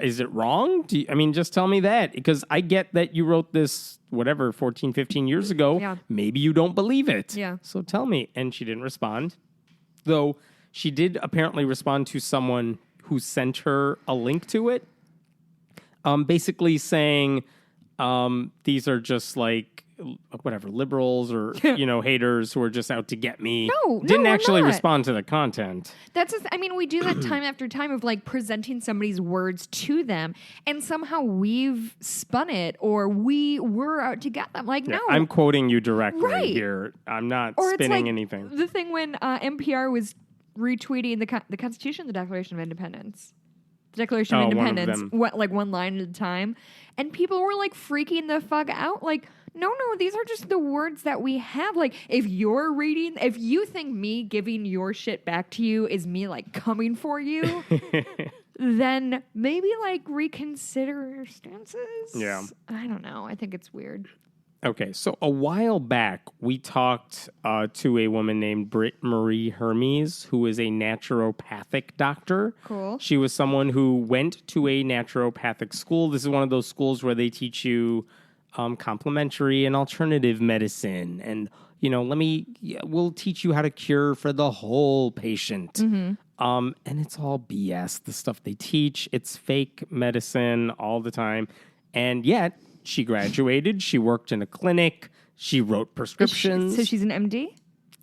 Is it wrong? Just tell me that. Because I get that you wrote this, 14, 15 years ago. Yeah. Maybe you don't believe it. Yeah. So tell me. And she didn't respond. Though she did apparently respond to someone who sent her a link to it. Basically saying these are just like, liberals or, haters who are just out to get me. Didn't actually respond to the content. We do that time after time of like presenting somebody's words to them, and somehow we've spun it or we were out to get them. Like, no. I'm quoting you directly here. I'm not spinning anything. The thing when NPR was retweeting the Constitution, the Declaration of Independence. The Declaration of Independence, one line at a time. And people were like freaking the fuck out. Like, no, these are just the words that we have. Like, if you think me giving your shit back to you is me like coming for you, then maybe like reconsider your stances. Yeah. I don't know. I think it's weird. Okay, so a while back, we talked to a woman named Britt Marie Hermes, who is a naturopathic doctor. Cool. She was someone who went to a naturopathic school. This is one of those schools where they teach you complementary and alternative medicine. And, we'll teach you how to cure for the whole patient. Mm-hmm. And it's all BS, the stuff they teach. It's fake medicine all the time. And yet, she graduated. She worked in a clinic. She wrote prescriptions. So she's an MD?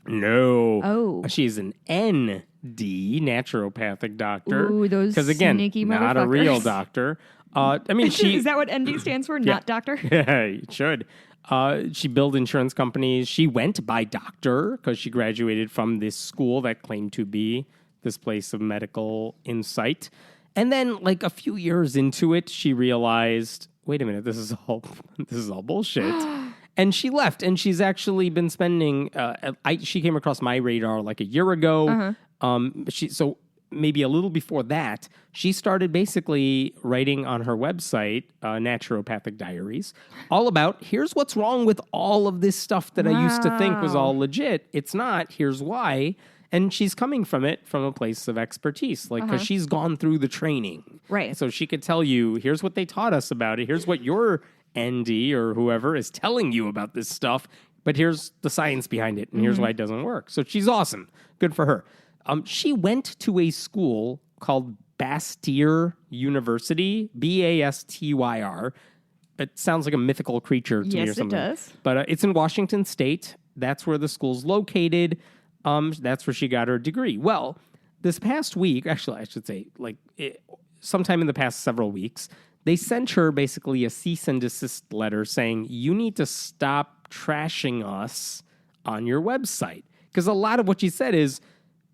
No. Oh. She's an ND, naturopathic doctor. Ooh, those sneaky motherfuckers. Not a real doctor. Is that what ND stands for? Not doctor? Yeah, it should. She billed insurance companies. She went by doctor because she graduated from this school that claimed to be this place of medical insight. And then, like a few years into it, she realized, wait a minute, this is all bullshit. And she left, and she's actually been spending. She came across my radar like a year ago. So maybe a little before that, she started basically writing on her website, Naturopathic Diaries, all about here's what's wrong with all of this stuff that I used to think was all legit. It's not. Here's why. And she's coming from a place of expertise, like, because she's gone through the training. Right. So she could tell you, here's what they taught us about it. Here's what your ND or whoever is telling you about this stuff. But here's the science behind it. And here's why it doesn't work. So she's awesome. Good for her. She went to a school called Bastyr University, Bastyr. It sounds like a mythical creature to me or something. Yes, it does. But it's in Washington State. That's where the school's located. That's where she got her degree. Well, this past week, actually, I should say, sometime in the past several weeks, they sent her basically a cease and desist letter saying, you need to stop trashing us on your website. Because a lot of what she said is,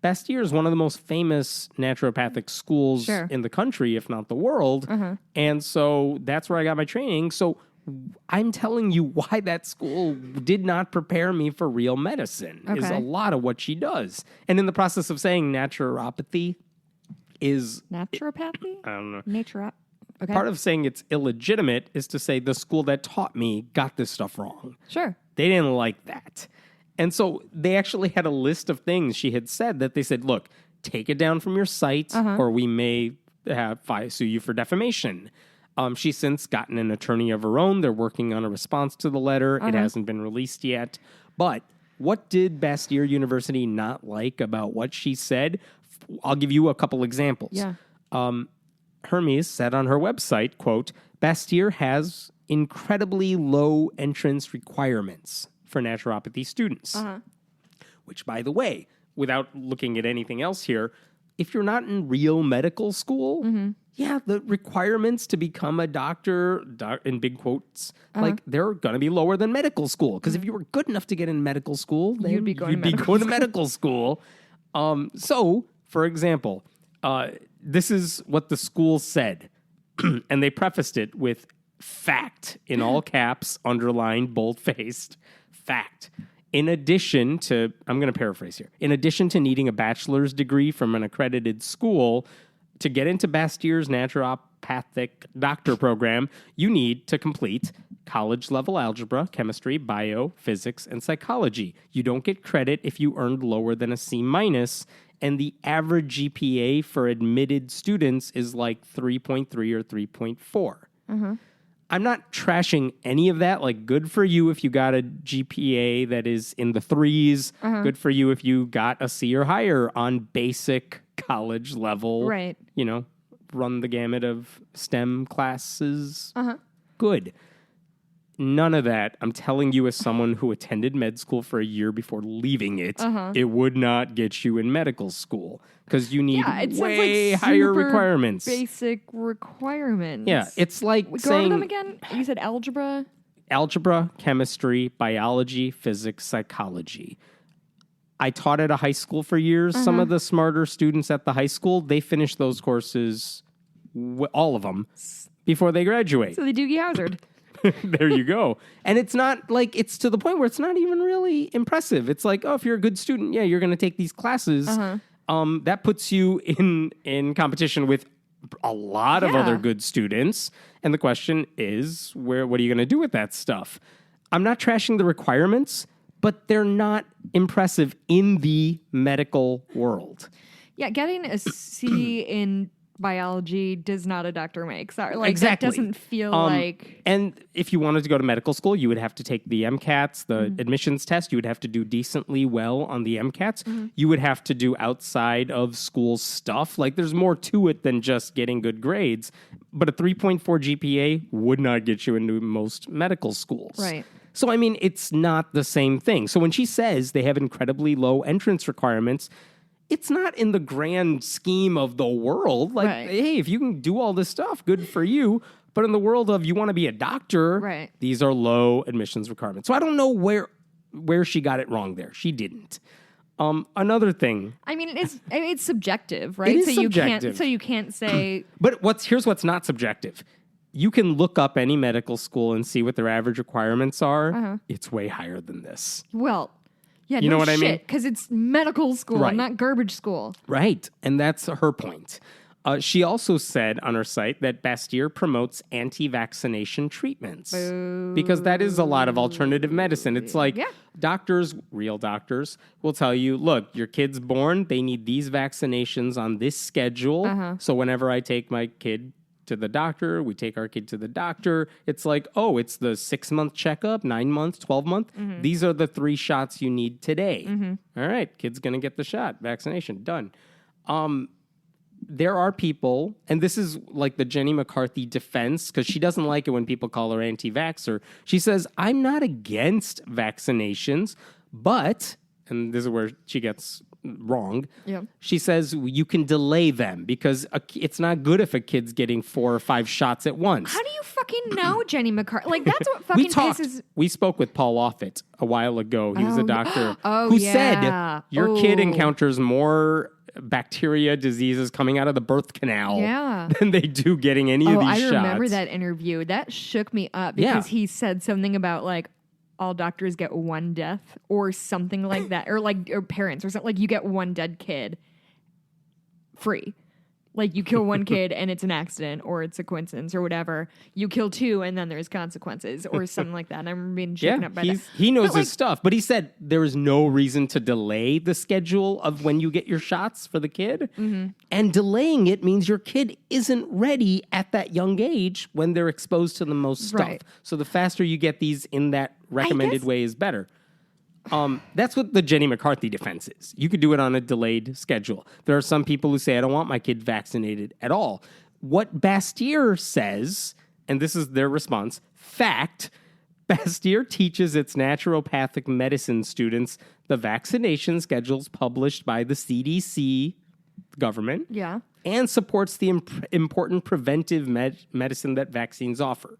Bastyr is one of the most famous naturopathic schools in the country, if not the world. And so that's where I got my training. So I'm telling you why that school did not prepare me for real medicine is a lot of what she does. And in the process of saying naturopathy is... Naturopathy? I don't know. Okay. Part of saying it's illegitimate is to say the school that taught me got this stuff wrong. Sure. They didn't like that. And so they actually had a list of things she had said that they said, look, take it down from your site or we may sue you for defamation. She's since gotten an attorney of her own. They're working on a response to the letter. It hasn't been released yet. But what did Bastyr University not like about what she said? I'll give you a couple examples. Yeah. Hermes said on her website, quote, Bastyr has incredibly low entrance requirements for naturopathy students. Which, by the way, without looking at anything else here, if you're not in real medical school, the requirements to become a doctor, in big quotes, like they're going to be lower than medical school. Because if you were good enough to get in medical school, then you'd be going to medical school. So, for example, this is what the school said. And they prefaced it with fact in all caps, underlined, bold-faced. Fact. In addition to, I'm going to paraphrase here, in addition to needing a bachelor's degree from an accredited school, to get into Bastyr's naturopathic doctor program, you need to complete college-level algebra, chemistry, bio, physics, and psychology. You don't get credit if you earned lower than a C-, and the average GPA for admitted students is like 3.3 or 3.4. I'm not trashing any of that. Like, good for you if you got a GPA that is in the threes. Good for you if you got a C or higher on basic college level. Right. You know, run the gamut of STEM classes. Good. None of that. I'm telling you as someone who attended med school for a year before leaving it, it would not get you in medical school because you need way higher requirements. Basic requirements. Yeah, it's like Go saying... over them again. You said algebra? Algebra, chemistry, biology, physics, psychology. I taught at a high school for years. Some of the smarter students at the high school, they finish those courses, all of them, before they graduate. So they Doogie Howsard. There you go. And it's not like, it's to the point where it's not even really impressive. It's like, oh, if you're a good student, yeah, you're going to take these classes. That puts you in competition with a lot of other good students. And the question is, what are you going to do with that stuff? I'm not trashing the requirements, but they're not impressive in the medical world. Yeah, getting a C in biology does not a doctor make. Sorry, like exactly. That doesn't feel like... And if you wanted to go to medical school, you would have to take the MCATs, the admissions test. You would have to do decently well on the MCATs. You would have to do outside of school stuff. Like, there's more to it than just getting good grades. But a 3.4 GPA would not get you into most medical schools. Right. So, I mean, it's not the same thing. So when she says they have incredibly low entrance requirements, it's not in the grand scheme of the world. Like, hey, if you can do all this stuff, good for you. But in the world of you want to be a doctor, these are low admissions requirements. So I don't know where she got it wrong there. She didn't. Another thing. I mean, it's subjective, right? It is subjective. You can't say. But here's what's not subjective. You can look up any medical school and see what their average requirements are. It's way higher than this. Well, yeah, you know what I mean? Because it's medical school, not garbage school. Right. And that's her point. She also said on her site that Bastyr promotes anti-vaccination treatments. Because that is a lot of alternative medicine. It's like doctors, real doctors, will tell you, look, your kid's born, they need these vaccinations on this schedule. So whenever I take my kid to the doctor, we take our kid to the doctor, it's like, oh, it's the 6-month checkup, 9-month, 12-month. These are the 3 shots you need today. All right, kid's going to get the shot, vaccination, done. There are people, and this is like the Jenny McCarthy defense, because she doesn't like it when people call her anti-vaxxer. She says, I'm not against vaccinations, but, and this is where she gets wrong. Yep. She says you can delay them because it's not good if a kid's getting 4 or 5 shots at once. How do you fucking know, Jenny McCarthy? Like, that's what fucking pisses... We spoke with Paul Offit a while ago. He was a doctor who said your kid encounters more bacteria diseases coming out of the birth canal than they do getting any of these shots. I remember that interview. That shook me up because he said something about, like, all doctors get 1 death or something like that. Or parents or something. Like, you get 1 dead kid free. Like, you kill 1 kid and it's an accident or it's a coincidence or whatever. You kill 2 and then there's consequences or something like that. And I'm being shaken up by that. He knows his stuff. But he said there is no reason to delay the schedule of when you get your shots for the kid. Mm-hmm. And delaying it means your kid isn't ready at that young age when they're exposed to the most stuff. Right. So the faster you get these in that recommended way is better. That's what the Jenny McCarthy defense is. You could do it on a delayed schedule. There are some people who say, I don't want my kid vaccinated at all. What Bastyr says, and this is their response, fact, Bastyr teaches its naturopathic medicine students the vaccination schedules published by the CDC government and supports the important preventive medicine that vaccines offer.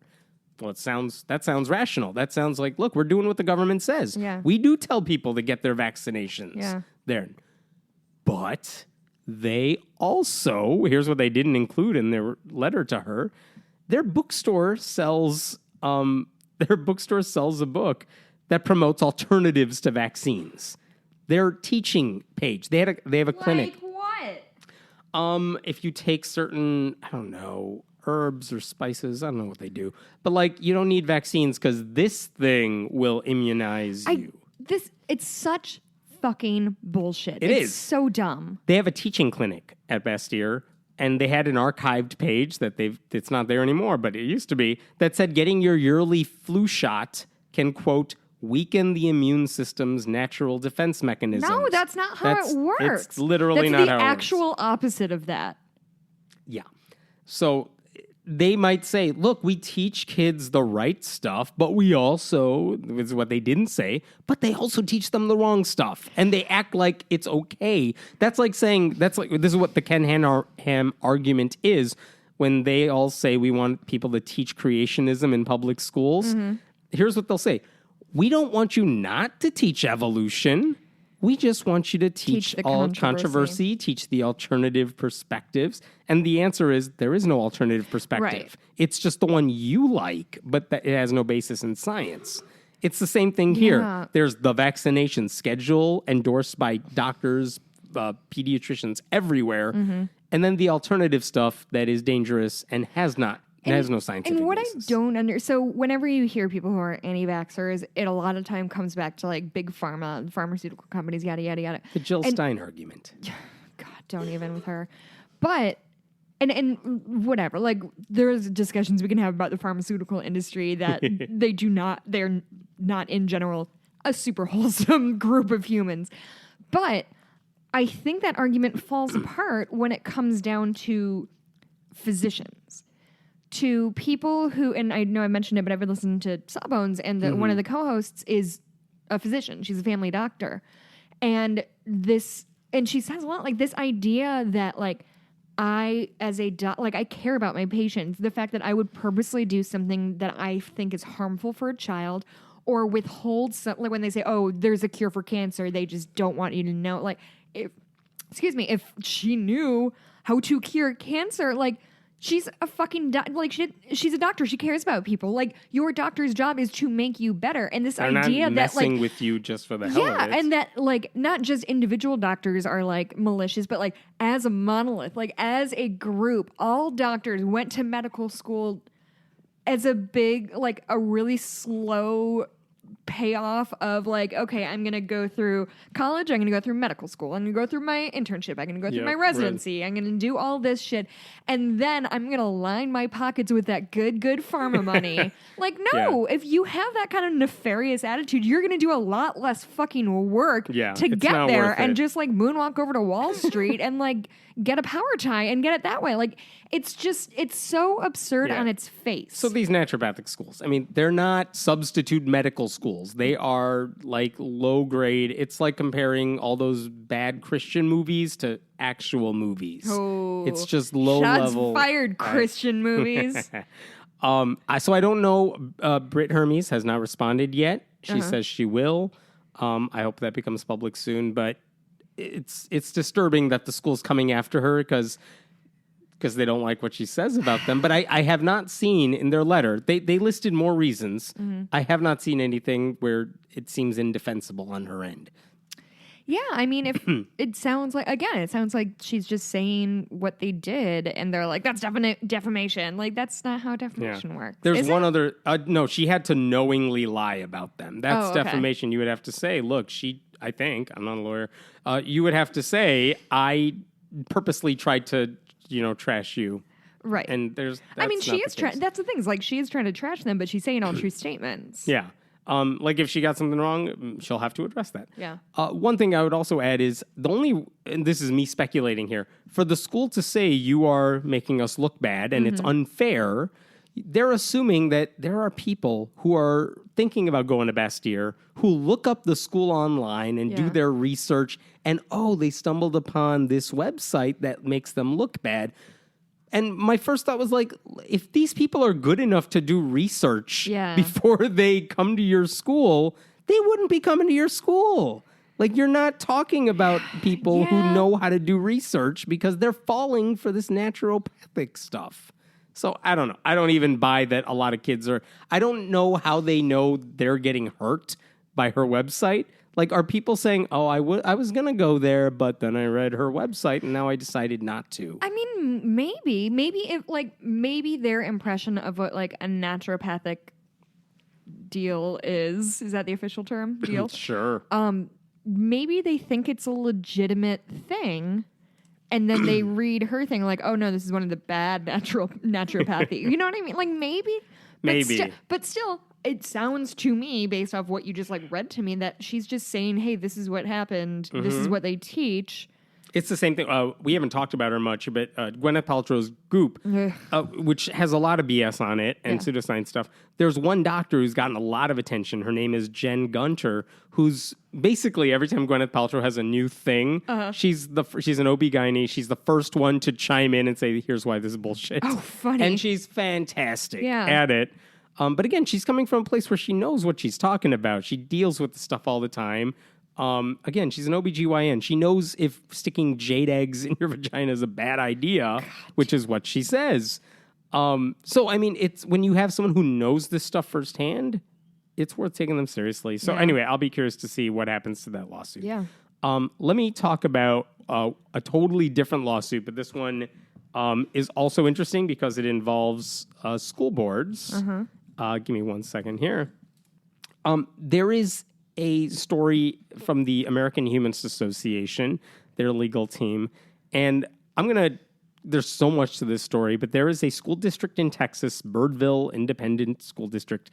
Well, that sounds rational. That sounds like, look, we're doing what the government says. Yeah. We do tell people to get their vaccinations there. But they also, here's what they didn't include in their letter to her, their bookstore sells a book that promotes alternatives to vaccines. Their teaching page, they have a clinic. Like what? If you take certain, I don't know, herbs or spices. I don't know what they do. But, like, you don't need vaccines because this thing will immunize you. It's such fucking bullshit. It's so dumb. They have a teaching clinic at Bastyr, and they had an archived page that it's not there anymore, but it used to be, that said getting your yearly flu shot can, quote, weaken the immune system's natural defense mechanisms. No, that's not how it works. It's literally not how it works. That's the actual opposite of that. Yeah. So they might say, look, we teach kids the right stuff, but we also, this is what they didn't say, but they also teach them the wrong stuff. And they act like it's okay. That's like saying, this is what the Ken Ham argument is when they all say we want people to teach creationism in public schools. Mm-hmm. Here's what they'll say. We don't want you not to teach evolution. We just want you to teach all controversy, teach the alternative perspectives. And the answer is there is no alternative perspective. Right. It's just the one you like, but it has no basis in science. It's the same thing here. There's the vaccination schedule endorsed by doctors, pediatricians everywhere. Mm-hmm. And then the alternative stuff that is dangerous and has no scientific And what basis. I don't so whenever you hear people who are anti-vaxxers, it a lot of time comes back to like big pharma, pharmaceutical companies, yada, yada, yada. The Jill Stein argument. God, don't even with her. But, and whatever, like there's discussions we can have about the pharmaceutical industry that they're not in general a super wholesome group of humans. But I think that argument falls apart when it comes down to physicians. To people who, and I know I mentioned it, but I've been listening to Sawbones, and one of the co-hosts is a physician. She's a family doctor. And she says a lot, like this idea that like I, as a I care about my patients. The fact that I would purposely do something that I think is harmful for a child or withhold something, like when they say, oh, there's a cure for cancer, they just don't want you to know. Like, if she knew how to cure cancer, like, she's a fucking she's a doctor. She cares about people. Like, your doctor's job is to make you better. And this They're idea not that messing with you just for the hell of it. And that like not just individual doctors are like malicious, but like as a monolith, like as a group, all doctors went to medical school as a big, like a really slow payoff of like, okay, I'm going to go through college, I'm going to go through medical school, I'm going to go through my internship, I'm going to go through my residency, I'm going to do all this shit, and then I'm going to line my pockets with that good pharma money. Like, no, if you have that kind of nefarious attitude, you're going to do a lot less fucking work to get there and just like moonwalk over to Wall Street and like get a power tie and get it that way. Like, it's so absurd on its face. So these naturopathic schools, I mean, they're not substitute medical schools. They are like low grade. It's like comparing all those bad Christian movies to actual movies. Oh, it's just low shots level. fired Christian movies. So I don't know. Britt Hermes has not responded yet. She says she will. I hope that becomes public soon. But it's disturbing that the school's coming after her because they don't like what she says about them. But I have not seen in their letter, they listed more reasons. I have not seen anything where it seems indefensible on her end. Yeah, I mean, if it sounds like she's just saying what they did, and they're like, that's defamation. Like, that's not how defamation works. There's one other. No, she had to knowingly lie about them. That's defamation. You would have to say, look, I think, I'm not a lawyer. You would have to say, I purposely tried to, trash you. Right. And that's the thing is, like, she is trying to trash them, but she's saying all true statements. Yeah. Like if she got something wrong, she'll have to address that. Yeah. One thing I would also add is and this is me speculating here, for the school to say you are making us look bad and it's unfair, they're assuming that there are people who are thinking about going to Bastyr who look up the school online and do their research and, they stumbled upon this website that makes them look bad. And my first thought was like, if these people are good enough to do research before they come to your school, they wouldn't be coming to your school. Like, you're not talking about people who know how to do research because they're falling for this naturopathic stuff. So I don't know. I don't even buy that a lot of kids I don't know how they know they're getting hurt by her website. Like, are people saying, I was going to go there, but then I read her website and now I decided not to? I mean, maybe their impression of what like a naturopathic deal is that the official term? Deal? Sure. Maybe they think it's a legitimate thing. And then they read her thing like, oh no, this is one of the bad naturopathy. You know what I mean? Like maybe. But still, it sounds to me, based off what you just like read to me, that she's just saying, hey, this is what happened. This is what they teach. It's the same thing. We haven't talked about her much, but Gwyneth Paltrow's Goop, which has a lot of BS on it and pseudoscience stuff. There's one doctor who's gotten a lot of attention. Her name is Jen Gunter, who's basically every time Gwyneth Paltrow has a new thing, she's an OB-GYN. She's the first one to chime in and say, here's why this is bullshit. Oh, funny. And she's fantastic at it. But again, she's coming from a place where she knows what she's talking about. She deals with the stuff all the time. Again, she's an OB-GYN. She knows if sticking jade eggs in your vagina is a bad idea, which is what she says. So, I mean, it's when you have someone who knows this stuff firsthand, it's worth taking them seriously. So anyway, I'll be curious to see what happens to that lawsuit. Yeah. Let me talk about a totally different lawsuit, but this one is also interesting because it involves school boards. Give me 1 second here. There is a story from the American Humans Association, their legal team, and there's so much to this story, but there is a school district in Texas, Birdville Independent School District,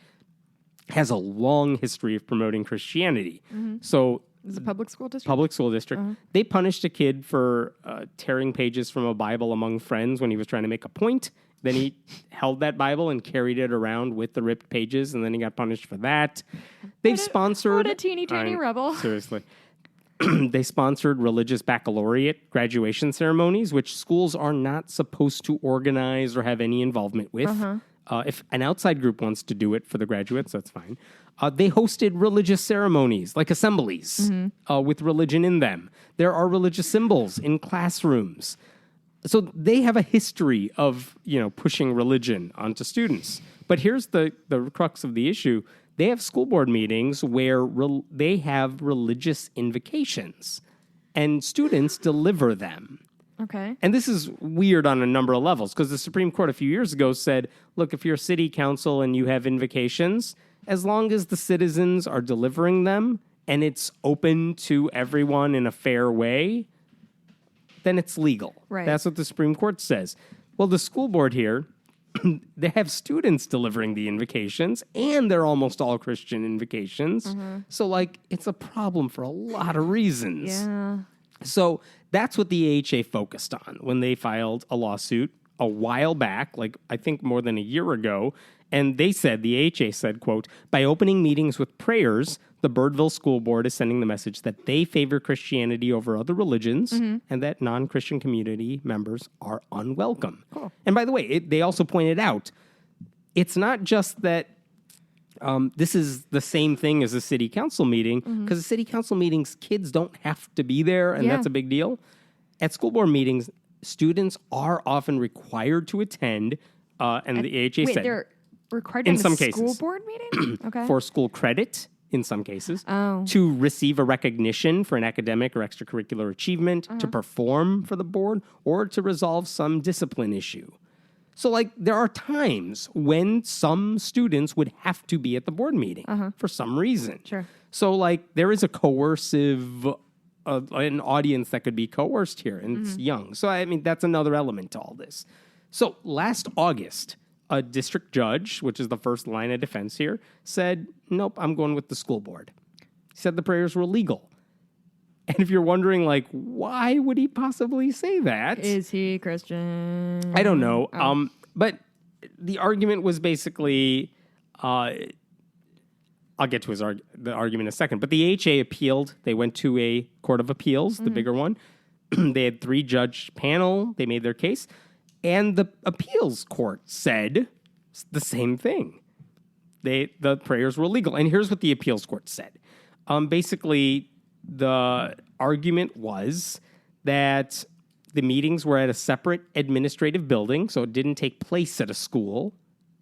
has a long history of promoting Christianity. So Is it a public school district? Public school district. They punished a kid for tearing pages from a Bible among friends when he was trying to make a point. Then he held that Bible and carried it around with the ripped pages, and then he got punished for that. They've sponsored... What a teeny tiny rebel. Seriously. They sponsored religious baccalaureate graduation ceremonies, which schools are not supposed to organize or have any involvement with. If an outside group wants to do it for the graduates, that's fine. They hosted religious ceremonies, like assemblies, with religion in them. There are religious symbols in classrooms. So they have a history of, pushing religion onto students. But here's the crux of the issue. They have school board meetings where they have religious invocations, and students deliver them. Okay. And this is weird on a number of levels, because the Supreme Court a few years ago said, look, if you're a city council and you have invocations, as long as the citizens are delivering them and it's open to everyone in a fair way, then it's legal. Right. That's what the Supreme Court says. Well, the school board here, they have students delivering the invocations, and they're almost all Christian invocations. So, it's a problem for a lot of reasons. Yeah. So that's what the AHA focused on when they filed a lawsuit a while back, like I think more than a year ago. And they said, the AHA said, quote, by opening meetings with prayers, the Birdville School Board is sending the message that they favor Christianity over other religions and that non-Christian community members are unwelcome. Cool. And by the way, they also pointed out, it's not just that this is the same thing as a city council meeting, because the city council meetings, kids don't have to be there, and that's a big deal. At school board meetings, students are often required to attend, and the AHA said... they're required in in some a school cases. board meeting? Okay. For school credit, in some cases, to receive a recognition for an academic or extracurricular achievement, to perform for the board, or to resolve some discipline issue. So, like, there are times when some students would have to be at the board meeting for some reason. Sure. So, like, there is a coercive, an audience that could be coerced here, and it's young. So, I mean, that's another element to all this. So, last August, a district judge, which is the first line of defense here, said, nope, I'm going with the school board. He said the prayers were legal. And if you're wondering, like, why would he possibly say that? Is he Christian? I don't know. But the argument was basically, I'll get to the argument in a second. But the AHA appealed. They went to a court of appeals, the bigger one. They had 3-judge panel. They made their case. And the appeals court said the same thing. The prayers were legal. And here's what the appeals court said. Basically, the argument was that the meetings were at a separate administrative building, so it didn't take place at a school,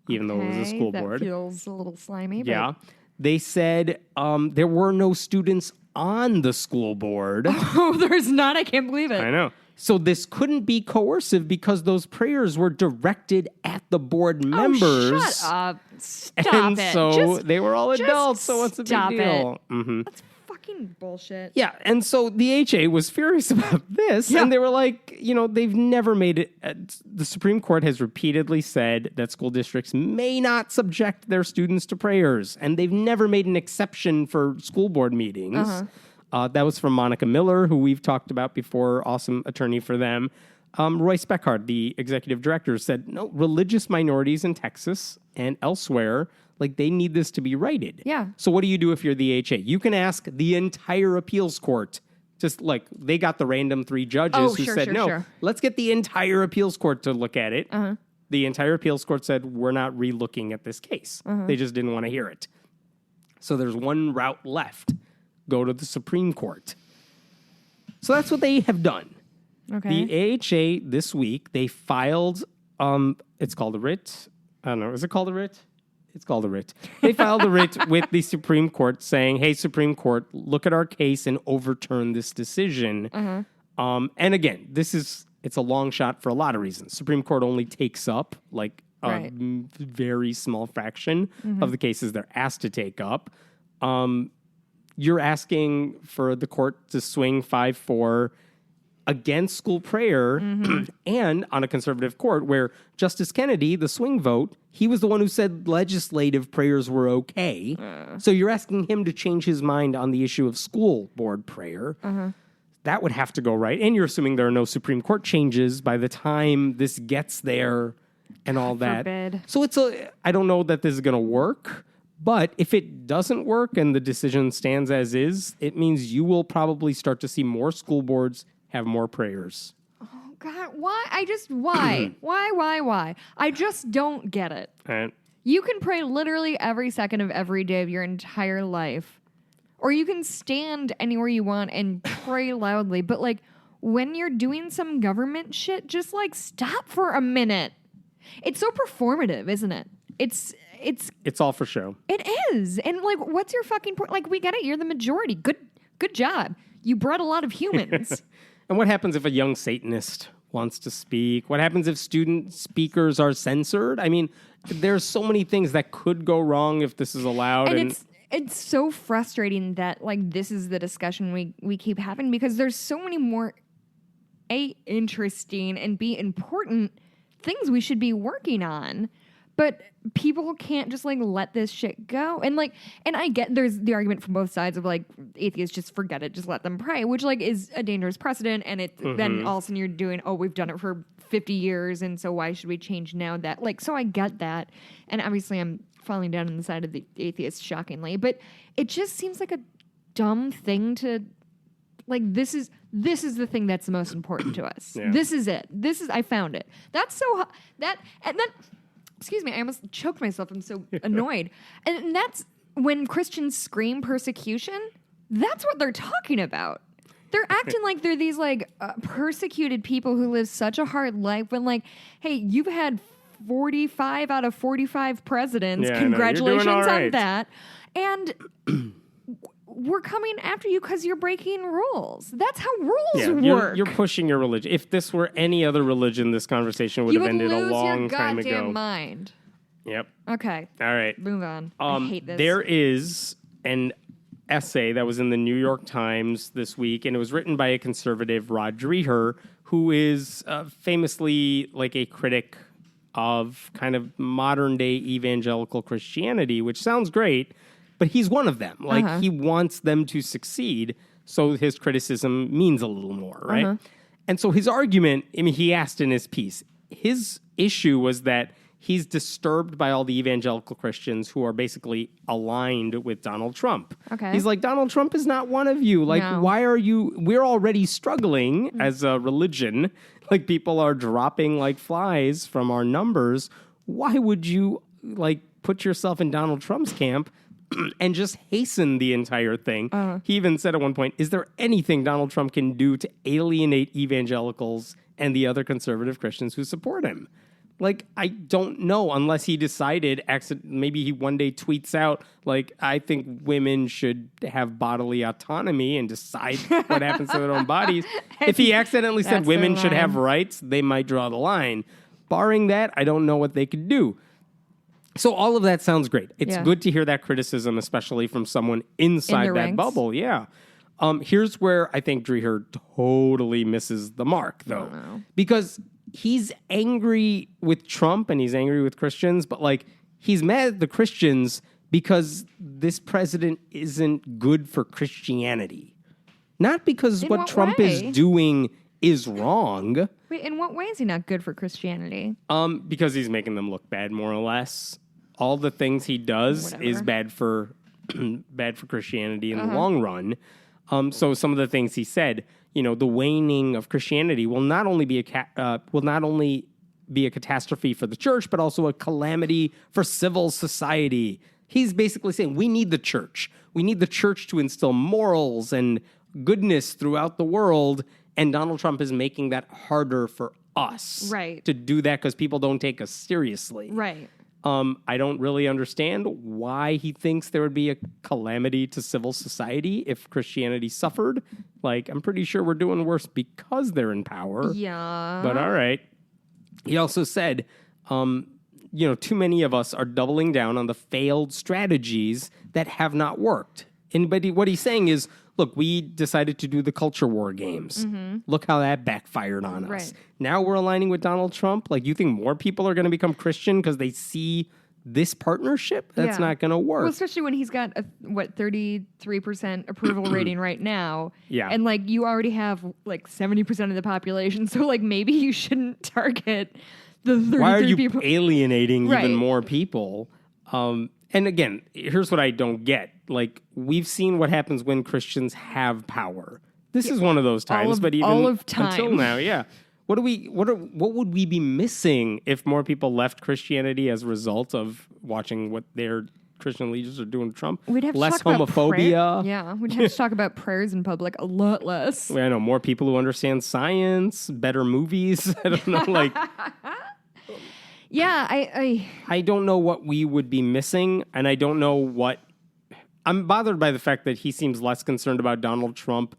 even though it was a school board. That feels a little slimy. Yeah. They said there were no students on the school board. Oh, there's not. I can't believe it. I know. So this couldn't be coercive because those prayers were directed at the board members. Oh, shut up. Stop and it. so they were all adults, so what's the big deal? That's fucking bullshit. Yeah, and so the AHA was furious about this, and they were like, they've never made it. The Supreme Court has repeatedly said that school districts may not subject their students to prayers, and they've never made an exception for school board meetings. That was from Monica Miller, who we've talked about before, awesome attorney for them. Royce Beckhard, the executive director, said, no, religious minorities in Texas and elsewhere, like, they need this to be righted. Yeah. So what do you do if you're the AHA? You can ask the entire appeals court, just like they got the random 3 judges who said, let's get the entire appeals court to look at it. The entire appeals court said, we're not re-looking at this case. They just didn't want to hear it. So there's one route left. Go to the Supreme Court. So that's what they have done. Okay. The AHA this week, they filed, it's called a writ. I don't know. Is it called a writ? It's called a writ. They filed a writ with the Supreme Court saying, hey, Supreme Court, look at our case and overturn this decision. And again, it's a long shot for a lot of reasons. Supreme Court only takes up like a very small fraction of the cases they're asked to take up. You're asking for the court to swing 5-4 against school prayer and on a conservative court where Justice Kennedy, the swing vote, he was the one who said legislative prayers were okay. So you're asking him to change his mind on the issue of school board prayer. That would have to go right. And you're assuming there are no Supreme Court changes by the time this gets there and all that. Forbid. So I don't know that this is going to work. But if it doesn't work and the decision stands as is, it means you will probably start to see more school boards have more prayers. Oh, God. Why? Why? I just don't get it. You can pray literally every second of every day of your entire life. Or you can stand anywhere you want and pray loudly. But, like, when you're doing some government shit, just, like, stop for a minute. It's so performative, isn't it? It's all for show. It is. And like, what's your fucking point? Like, we get it. You're the majority. Good job. You bred a lot of humans. And what happens if a young Satanist wants to speak? What happens if student speakers are censored? I mean, there's so many things that could go wrong if this is allowed. And it's so frustrating that like this is the discussion we keep having because there's so many more interesting and important things we should be working on. But people can't just like let this shit go. And I get there's the argument from both sides of like atheists just forget it, just let them pray, which like is a dangerous precedent. And then all of a sudden you're doing, we've done it for 50 years. And so why should we change now that like, so I get that. And obviously I'm falling down on the side of the atheists shockingly, but it just seems like a dumb thing to like, this is the thing that's the most important to us. Yeah. This is it. I found it. That's so and then, excuse me, I almost choked myself. I'm so annoyed. And that's when Christians scream persecution. That's what they're talking about. They're acting like they're these like persecuted people who live such a hard life when like, hey, you've had 45 out of 45 presidents. Yeah, congratulations on that. And we're coming after you because you're breaking rules. That's how rules work. You're pushing your religion. If this were any other religion, this conversation would have ended a long time ago. You would lose your goddamn mind. Yep. Okay. All right. Move on. I hate this. There is an essay that was in the New York Times this week, and it was written by a conservative, Rod Dreher, who is famously like a critic of kind of modern-day evangelical Christianity, which sounds great, but he's one of them. Like, he wants them to succeed, so his criticism means a little more, right? And so his argument, I mean, he asked in his piece, his issue was that he's disturbed by all the evangelical Christians who are basically aligned with Donald Trump. Okay. He's like, Donald Trump is not one of you. Like, why are you... We're already struggling as a religion. Like, people are dropping like flies from our numbers. Why would you, like, put yourself in Donald Trump's camp and just hasten the entire thing? He even said at one point, is there anything Donald Trump can do to alienate evangelicals and the other conservative Christians who support him? Like, I don't know, unless he decided, maybe he one day tweets out, like, I think women should have bodily autonomy and decide what happens to their own bodies. If he accidentally said women should have rights, they might draw the line. Barring that, I don't know what they could do. So all of that sounds great. It's good to hear that criticism, especially from someone inside that ranks. Bubble. Yeah. Here's where I think Dreher totally misses the mark, though. Because he's angry with Trump and he's angry with Christians, but like he's mad at the Christians because this president isn't good for Christianity. Not because what Trump is doing is wrong. Wait, in what way is he not good for Christianity? Because he's making them look bad, more or less. All the things he does is bad for Christianity in the long run. So some of the things he said, you know, the waning of Christianity will not only be a catastrophe for the church, but also a calamity for civil society. He's basically saying we need the church. We need the church to instill morals and goodness throughout the world, and Donald Trump is making that harder for us to do that because people don't take us seriously. Right. I don't really understand why he thinks there would be a calamity to civil society if Christianity suffered. Like, I'm pretty sure we're doing worse because they're in power. Yeah. But all right. He also said, too many of us are doubling down on the failed strategies that have not worked. But what he's saying is, look, we decided to do the culture war games. Look how that backfired on us. Now we're aligning with Donald Trump. Like, you think more people are going to become Christian because they see this partnership? That's not going to work. Well, especially when he's got a 33% approval rating right now. Yeah. And like you already have like 70% of the population. So like maybe you shouldn't target the 33 Why are you people alienating even more people? And again, here's what I don't get. Like, we've seen what happens when Christians have power. This is one of those times, but even until now, What would we be missing if more people left Christianity as a result of watching what their Christian leaders are doing to Trump? We'd have less to talk homophobia. About yeah, we'd have to talk about prayers in public a lot less. I know, more people who understand science, better movies. I don't know, like... Yeah, I don't know what we would be missing, and I don't know what... I'm bothered by the fact that he seems less concerned about Donald Trump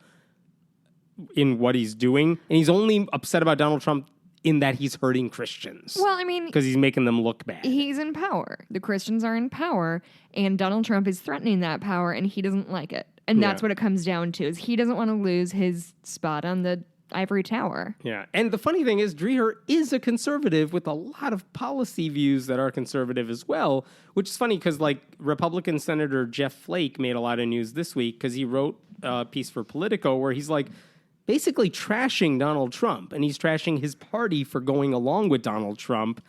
in what he's doing, and he's only upset about Donald Trump in that he's hurting Christians. Well, I mean... Because he's making them look bad. He's in power. The Christians are in power, and Donald Trump is threatening that power, and he doesn't like it. And that's what it comes down to, is he doesn't want to lose his spot on the ivory tower. Yeah. And the funny thing is, Dreher is a conservative with a lot of policy views that are conservative as well, which is funny because, like, Republican Senator Jeff Flake made a lot of news this week because he wrote a piece for Politico where he's, like, basically trashing Donald Trump, and he's trashing his party for going along with Donald Trump.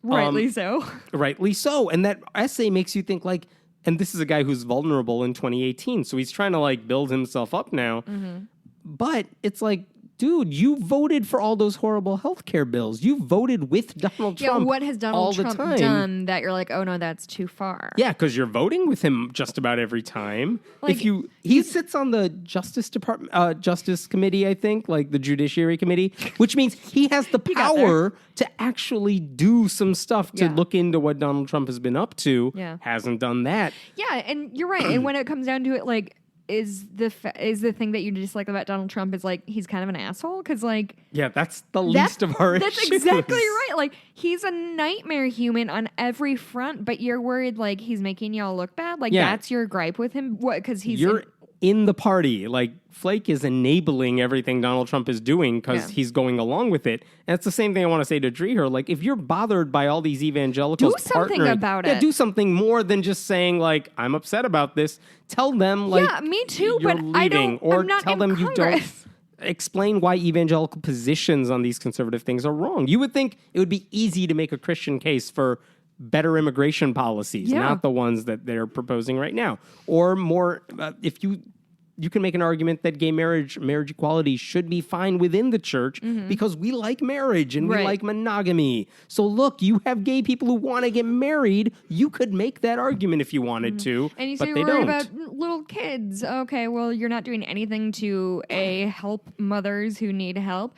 Rightly so. Rightly so. And that essay makes you think, like, and this is a guy who's vulnerable in 2018, so he's trying to, like, build himself up now. Mm-hmm. But it's like, dude, you voted for all those horrible healthcare bills. You voted with Donald Trump. Yeah, what has Donald Trump done that you're like, oh no, that's too far? Yeah, because you're voting with him just about every time. Like, he sits on the Justice Committee, I think, like the Judiciary Committee, which means he has the power to actually do some stuff to look into what Donald Trump has been up to. Yeah. Hasn't done that. Yeah, and you're right. And when it comes down to it, like, is the thing that you dislike about Donald Trump is, like, he's kind of an asshole? Because, like... Yeah, that's the least of our issues. That's exactly right. Like, he's a nightmare human on every front, but you're worried, like, he's making y'all look bad? Like, that's your gripe with him? What? Because he's... You're in the party. Like, Flake is enabling everything Donald Trump is doing because he's going along with it. And it's the same thing I want to say to Dreher. Like, if you're bothered by all these evangelicals do something about it. Yeah, do something more than just saying, like, I'm upset about this. Tell them, like, yeah, me too, you're but leaving. I don't, or I'm not tell in them Congress. You don't. Explain why evangelical positions on these conservative things are wrong. You would think it would be easy to make a Christian case for better immigration policies, not the ones that they're proposing right now. Or more, if you can make an argument that gay marriage equality should be fine within the church because we like marriage and we like monogamy. So look, you have gay people who want to get married. You could make that argument if you wanted to, and you but say they worry don't. about little kids. Okay, well, you're not doing anything to help mothers who need help.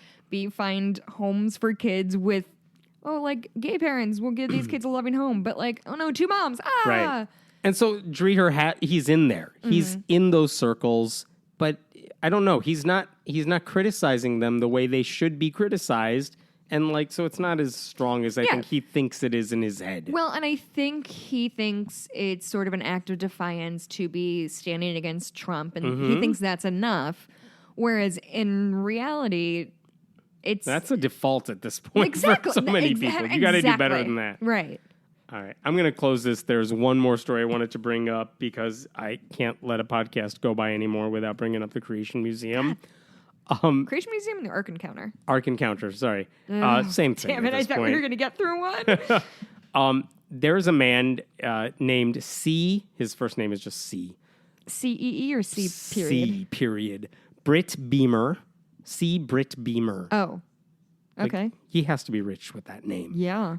Find homes for kids with, like gay parents. We'll give these kids a loving home, but like, oh no, 2 moms. Right. And so Dreher, he's in there. He's in those circles, but I don't know. He's not criticizing them the way they should be criticized. And like, so it's not as strong as I think he thinks it is in his head. Well, and I think he thinks it's sort of an act of defiance to be standing against Trump, and he thinks that's enough. Whereas in reality, that's a default at this point for so many people. You got to do better than that. Right. All right, I'm going to close this. There's one more story I wanted to bring up because I can't let a podcast go by anymore without bringing up the Creation Museum. Creation Museum and the Ark Encounter. Ark Encounter, sorry. Same thing. Damn it, I thought we were going to get through one. There's a man named C. His first name is just C. C-E-E or C period? C period. Britt Beamer. C. Britt Beamer. Oh. Okay. Like, he has to be rich with that name. Yeah.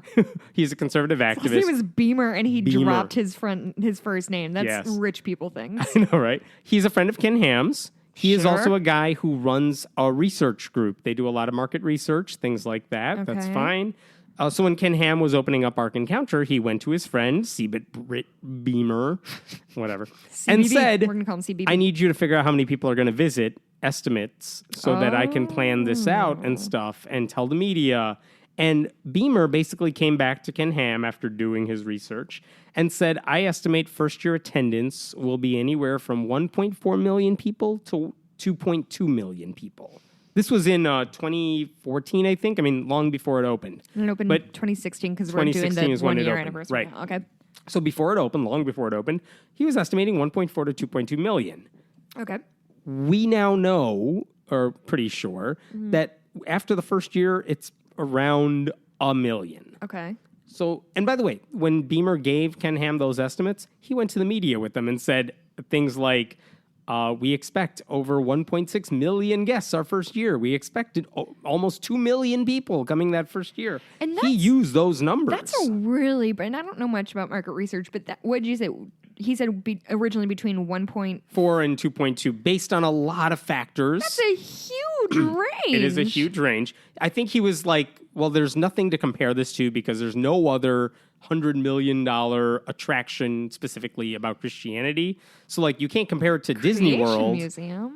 He's a conservative activist. His name was Beamer, and he dropped his first name. That's rich people things. I know, right? He's a friend of Ken Ham's. He is also a guy who runs a research group. They do a lot of market research, things like that. Okay. That's fine. So when Ken Ham was opening up Ark Encounter, he went to his friend, Britt Beamer, whatever, and said, we're gonna call him CBB. I need you to figure out how many people are going to visit, estimates, so that I can plan this out and stuff and tell the media. And Beamer basically came back to Ken Ham after doing his research and said, I estimate first-year attendance will be anywhere from 1.4 million people to 2.2 million people. This was in 2014, I think. I mean, long before it opened. It opened in 2016 because we're doing the 1 year anniversary. Right. Now. Okay. So before it opened, long before it opened, he was estimating 1.4 to 2.2 million. Okay. We now know, or pretty sure, that after the first year, it's around 1 million. Okay. So, and by the way, when Beamer gave Ken Ham those estimates, he went to the media with them and said things like, we expect over 1.6 million guests our first year. We expected almost 2 million people coming that first year. And he used those numbers. That's and I don't know much about market research, but what did you say? He said originally between 1.4 and 2.2 based on a lot of factors. That's a huge range. It is a huge range. I think he was like, well, there's nothing to compare this to because there's no other $100 million attraction specifically about Christianity. So, like, you can't compare it to Disney World. Museum.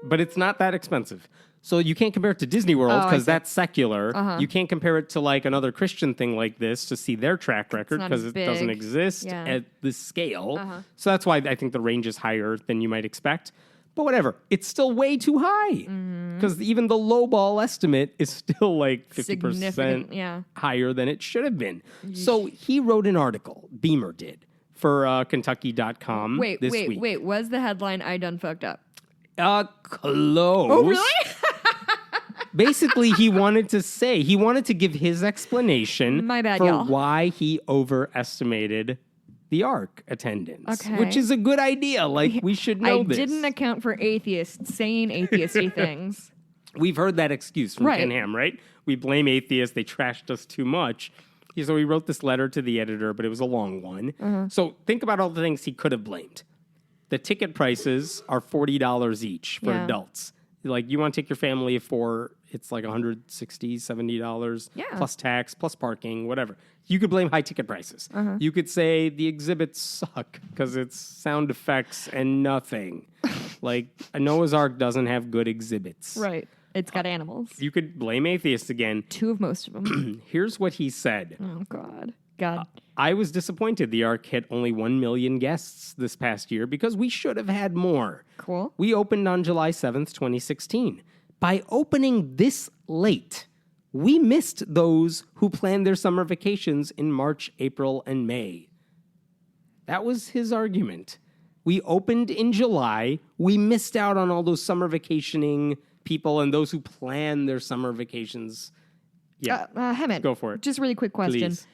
But it's not that expensive. So you can't compare it to Disney World because that's secular. You can't compare it to, like, another Christian thing like this to see their track record because it doesn't exist at this scale. So that's why I think the range is higher than you might expect. But whatever, it's still way too high because even the lowball estimate is still like 50% higher than it should have been. So he wrote an article, Beamer did, for Kentucky.com this week. Wait. Was the headline, I done fucked up? Close. Oh, really? Basically, he wanted to give his explanation My bad, for y'all. why he overestimated the Ark attendance, Okay. which is a good idea. Like, we should know this. I didn't account for atheists saying atheisty things. We've heard that excuse from Ken Ham, right? We blame atheists. They trashed us too much. So he wrote this letter to the editor, but it was a long one. So think about all the things he could have blamed. The ticket prices are $40 each for adults. Like, you want to take your family of 4, it's like $160, $70 plus tax, plus parking, whatever. You could blame high ticket prices. You could say the exhibits suck because it's sound effects and nothing. Like, a Noah's Ark doesn't have good exhibits. Right. It's got animals. You could blame atheists again. 2 of most of them. Here's what he said. Oh, God. I was disappointed the Ark hit only 1 million guests this past year because we should have had more. Cool. We opened on July 7th, 2016. By opening this late, we missed those who planned their summer vacations in March, April, and May. That was his argument. We opened in July. We missed out on all those summer vacationing people and those who plan their summer vacations. Yeah. Hammett, go for it. Just really quick question. Please.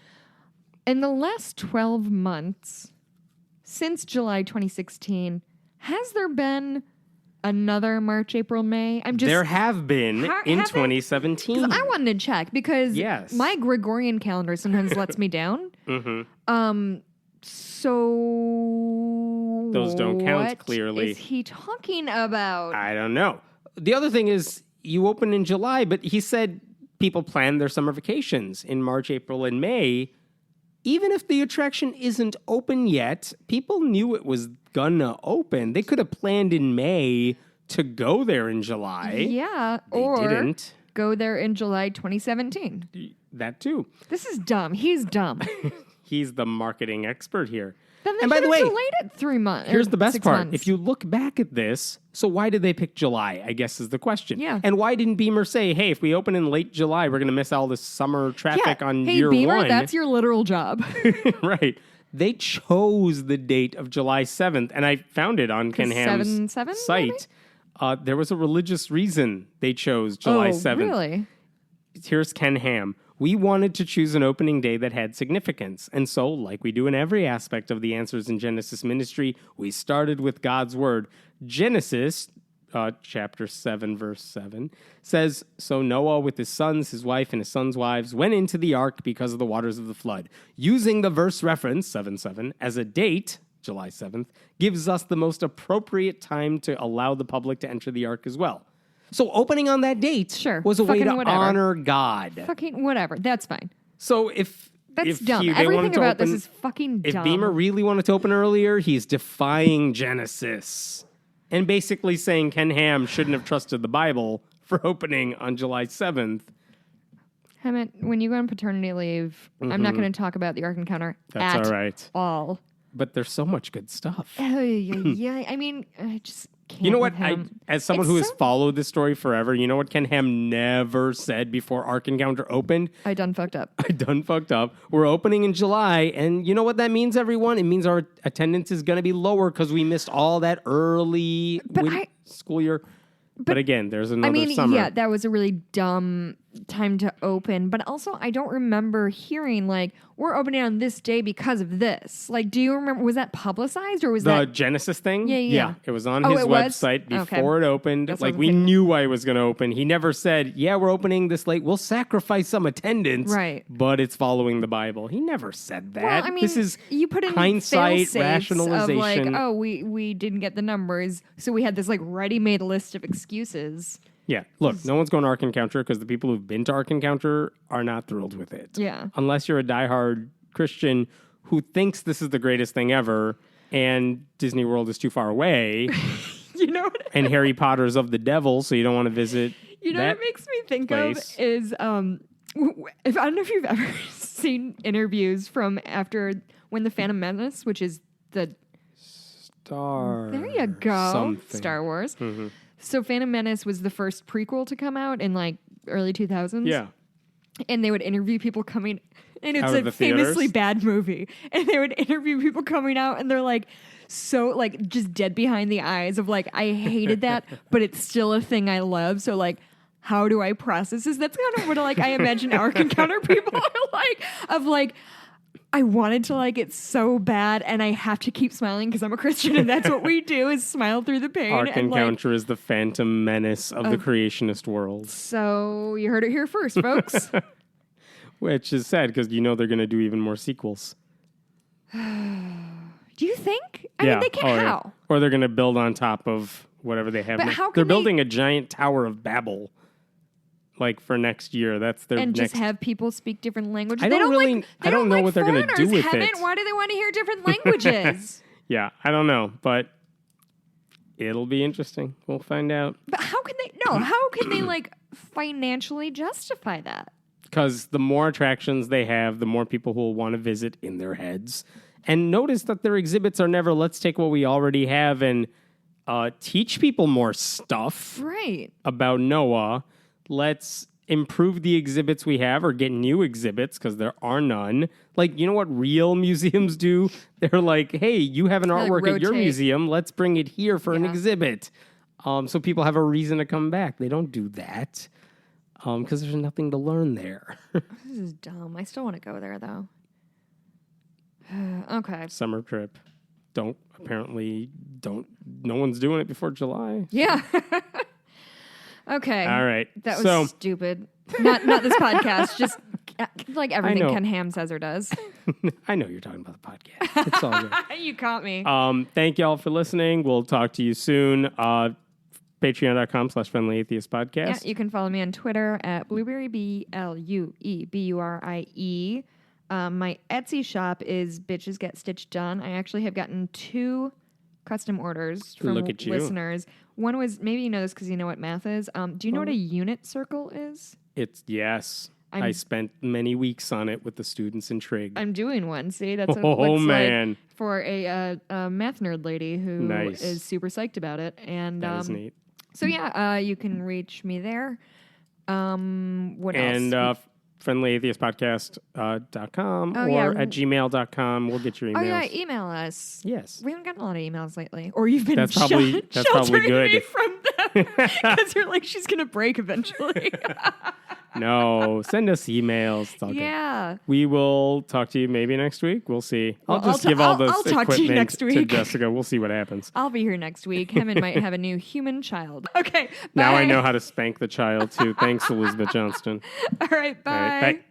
In the last 12 months, since July 2016, has there been another March, April, May? There have been in 2017. Because I wanted to check because my Gregorian calendar sometimes lets me down. So those don't count what clearly. Is he talking about? I don't know. The other thing is you open in July, but he said people plan their summer vacations in March, April, and May. Even if the attraction isn't open yet, people knew it was gonna open. They could have planned in May to go there in July. Yeah, they didn't go there in July 2017. That too. This is dumb. He's dumb. He's the marketing expert here. Then they and by the way, delayed it 3 months. Here's the best part. Months. If you look back at this, so why did they pick July, I guess is the question. Yeah. And why didn't Beamer say, hey, if we open in late July, we're going to miss all this summer traffic on year Beamer, 1. That's your literal job. Right. They chose the date of July 7th, and I found it on Ken Ham's site. There was a religious reason they chose July 7th. Really? Here's Ken Ham. We wanted to choose an opening day that had significance. And so, like we do in every aspect of the Answers in Genesis ministry, we started with God's word. Genesis, chapter 7, verse 7, says, So Noah with his sons, his wife, and his sons' wives went into the ark because of the waters of the flood. Using the verse reference, 7:7, as a date, July 7th, gives us the most appropriate time to allow the public to enter the ark as well. So opening on that date was a way to honor God. Fucking whatever. That's fine. So if dumb. Everything about this is fucking dumb. If Beamer really wanted to open earlier, he's defying Genesis and basically saying Ken Ham shouldn't have trusted the Bible for opening on July 7th. Hammett, when you go on paternity leave, I'm not going to talk about the Ark Encounter That's all right. all. But there's so much good stuff. Yeah, I mean, I just can't. You know what? As someone who has followed this story forever, you know what Ken Ham never said before Ark Encounter opened? I done fucked up. We're opening in July, and you know what that means, everyone? It means our attendance is going to be lower because we missed all that early school year. But again, there's another summer. Yeah, that was a really dumb time to open. But also, I don't remember hearing, like, we're opening on this day because of this. Like, do you remember, was that publicized or was the Genesis thing? Yeah. It was on his website before it opened. That's like, we knew why it was going to open. He never said, we're opening this late. We'll sacrifice some attendance. Right. But it's following the Bible. He never said that. Well, I mean, this is you put in hindsight, rationalization. Of like, we didn't get the numbers. So we had this, like, ready-made list of excuses. Yeah, look, no one's going to Ark Encounter because the people who've been to Ark Encounter are not thrilled with it. Yeah. Unless you're a diehard Christian who thinks this is the greatest thing ever and Disney World is too far away. You know what? And Harry Potter's of the devil, so you don't want to visit. You know what it makes me think of is I don't know if you've ever seen interviews from after when the Phantom Menace, which is the Star. There you go. Something. Star Wars. So Phantom Menace was the first prequel to come out in like early 2000s. Yeah. And they would interview people coming, and it's Out of a the famously theaters? bad movie. And they would interview people coming out, and they're like, so like just dead behind the eyes of like, I hated that, but it's still a thing I love. So like, how do I process this? That's kind of what like I imagine Ark Encounter people are like, of like, I wanted to like it so bad, and I have to keep smiling because I'm a Christian, and that's what we do is smile through the pain. Ark and Encounter is the phantom menace of the creationist world. So you heard it here first, folks. Which is sad because you know they're going to do even more sequels. Do you think? I mean, they can. How? Or they're going to build on top of whatever they have. But now. how can they're they- building a giant Tower of Babel. Like for next year, that's their And next. just have people speak different languages. I don't really- I don't know what they're gonna do with Heaven. it. Why do they want to hear different languages? Yeah, I don't know, but it'll be interesting. We'll find out. But how can they? No, how can they like financially justify that? Because the more attractions they have, the more people who will want to visit in their heads. And notice that their exhibits are never, let's take what we already have and teach people more stuff Right. about Noah. Let's improve the exhibits we have or get new exhibits because there are none. Like, you know what real museums do? They're like, hey, you have an like, artwork at your rotate. museum. Let's bring it here for an Yeah. exhibit. So people have a reason to come back. They don't do that because there's nothing to learn there. This is dumb. I still want to go there though. Okay. Summer trip. No one's doing it before July. Yeah. Okay. All right. That was so, stupid. Not this podcast. Just like everything know. Ken Hamsazer does. I know you're talking about the podcast. It's all good. You caught me. Thank you all for listening. We'll talk to you soon. Patreon.com/Friendly Atheist Podcast. Yeah, you can follow me on Twitter at Blueberry BLUEBURIE. My Etsy shop is Bitches Get Stitched Done. I actually have gotten 2 custom orders from Look at you. listeners. One was, maybe you know this because you know what math is. Do you know what a unit circle is? Yes. I spent many weeks on it with the students in Trig. I'm doing one. See, that's Oh, what's man. like for a math nerd lady who Nice. is super psyched about it. And That is neat. so yeah, you can reach me there. What And else? friendlyAtheistPodcast.com Oh, or yeah. at gmail.com. We'll get your emails. Oh yeah, email us. Yes. We haven't gotten a lot of emails lately, or you've been That's probably sheltering good. me from them because you're like she's gonna break eventually. No, send us emails. It's all good. Yeah. We will talk to you maybe next week. We'll see. Well, I'll just I'll give all I'll this talk to you equipment next to week. Jessica. We'll see what happens. I'll be here next week. Hammond might have a new human child. Okay. Now I bye. know how to spank the child too. Thanks, Elizabeth Johnston. All right. Bye. All right, bye.